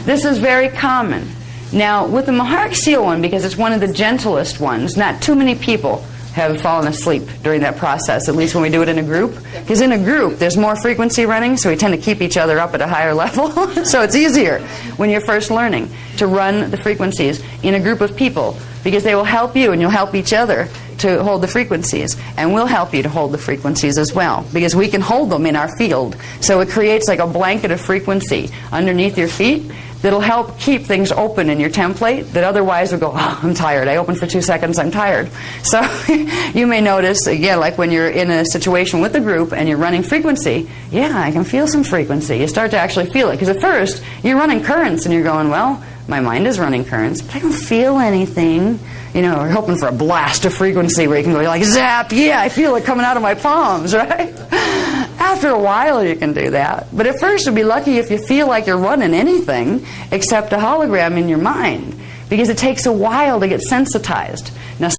This is very common. Now, with the Maharic Seal one, because it's one of the gentlest ones, not too many people have fallen asleep during that process, at least when we do it in a group. Because in a group, there's more frequency running, so we tend to keep each other up at a higher level. So it's easier when you're first learning to run the frequencies in a group of people, because they will help you and you'll help each other to hold the frequencies. And we'll help you to hold the frequencies as well, because we can hold them in our field. So it creates like a blanket of frequency underneath your feet that'll help keep things open in your template that otherwise would go, oh, I'm tired. I opened for 2 seconds, I'm tired. So you may notice, again, like when you're in a situation with a group and you're running frequency, yeah, I can feel some frequency. You start to actually feel it. Because at first, you're running currents and you're going, well, my mind is running currents, but I don't feel anything. We're hoping for a blast of frequency where you can go like, zap, yeah, I feel it coming out of my palms, right? After a while you can do that. But at first you'll be lucky if you feel like you're running anything except a hologram in your mind, because it takes a while to get sensitized. Now,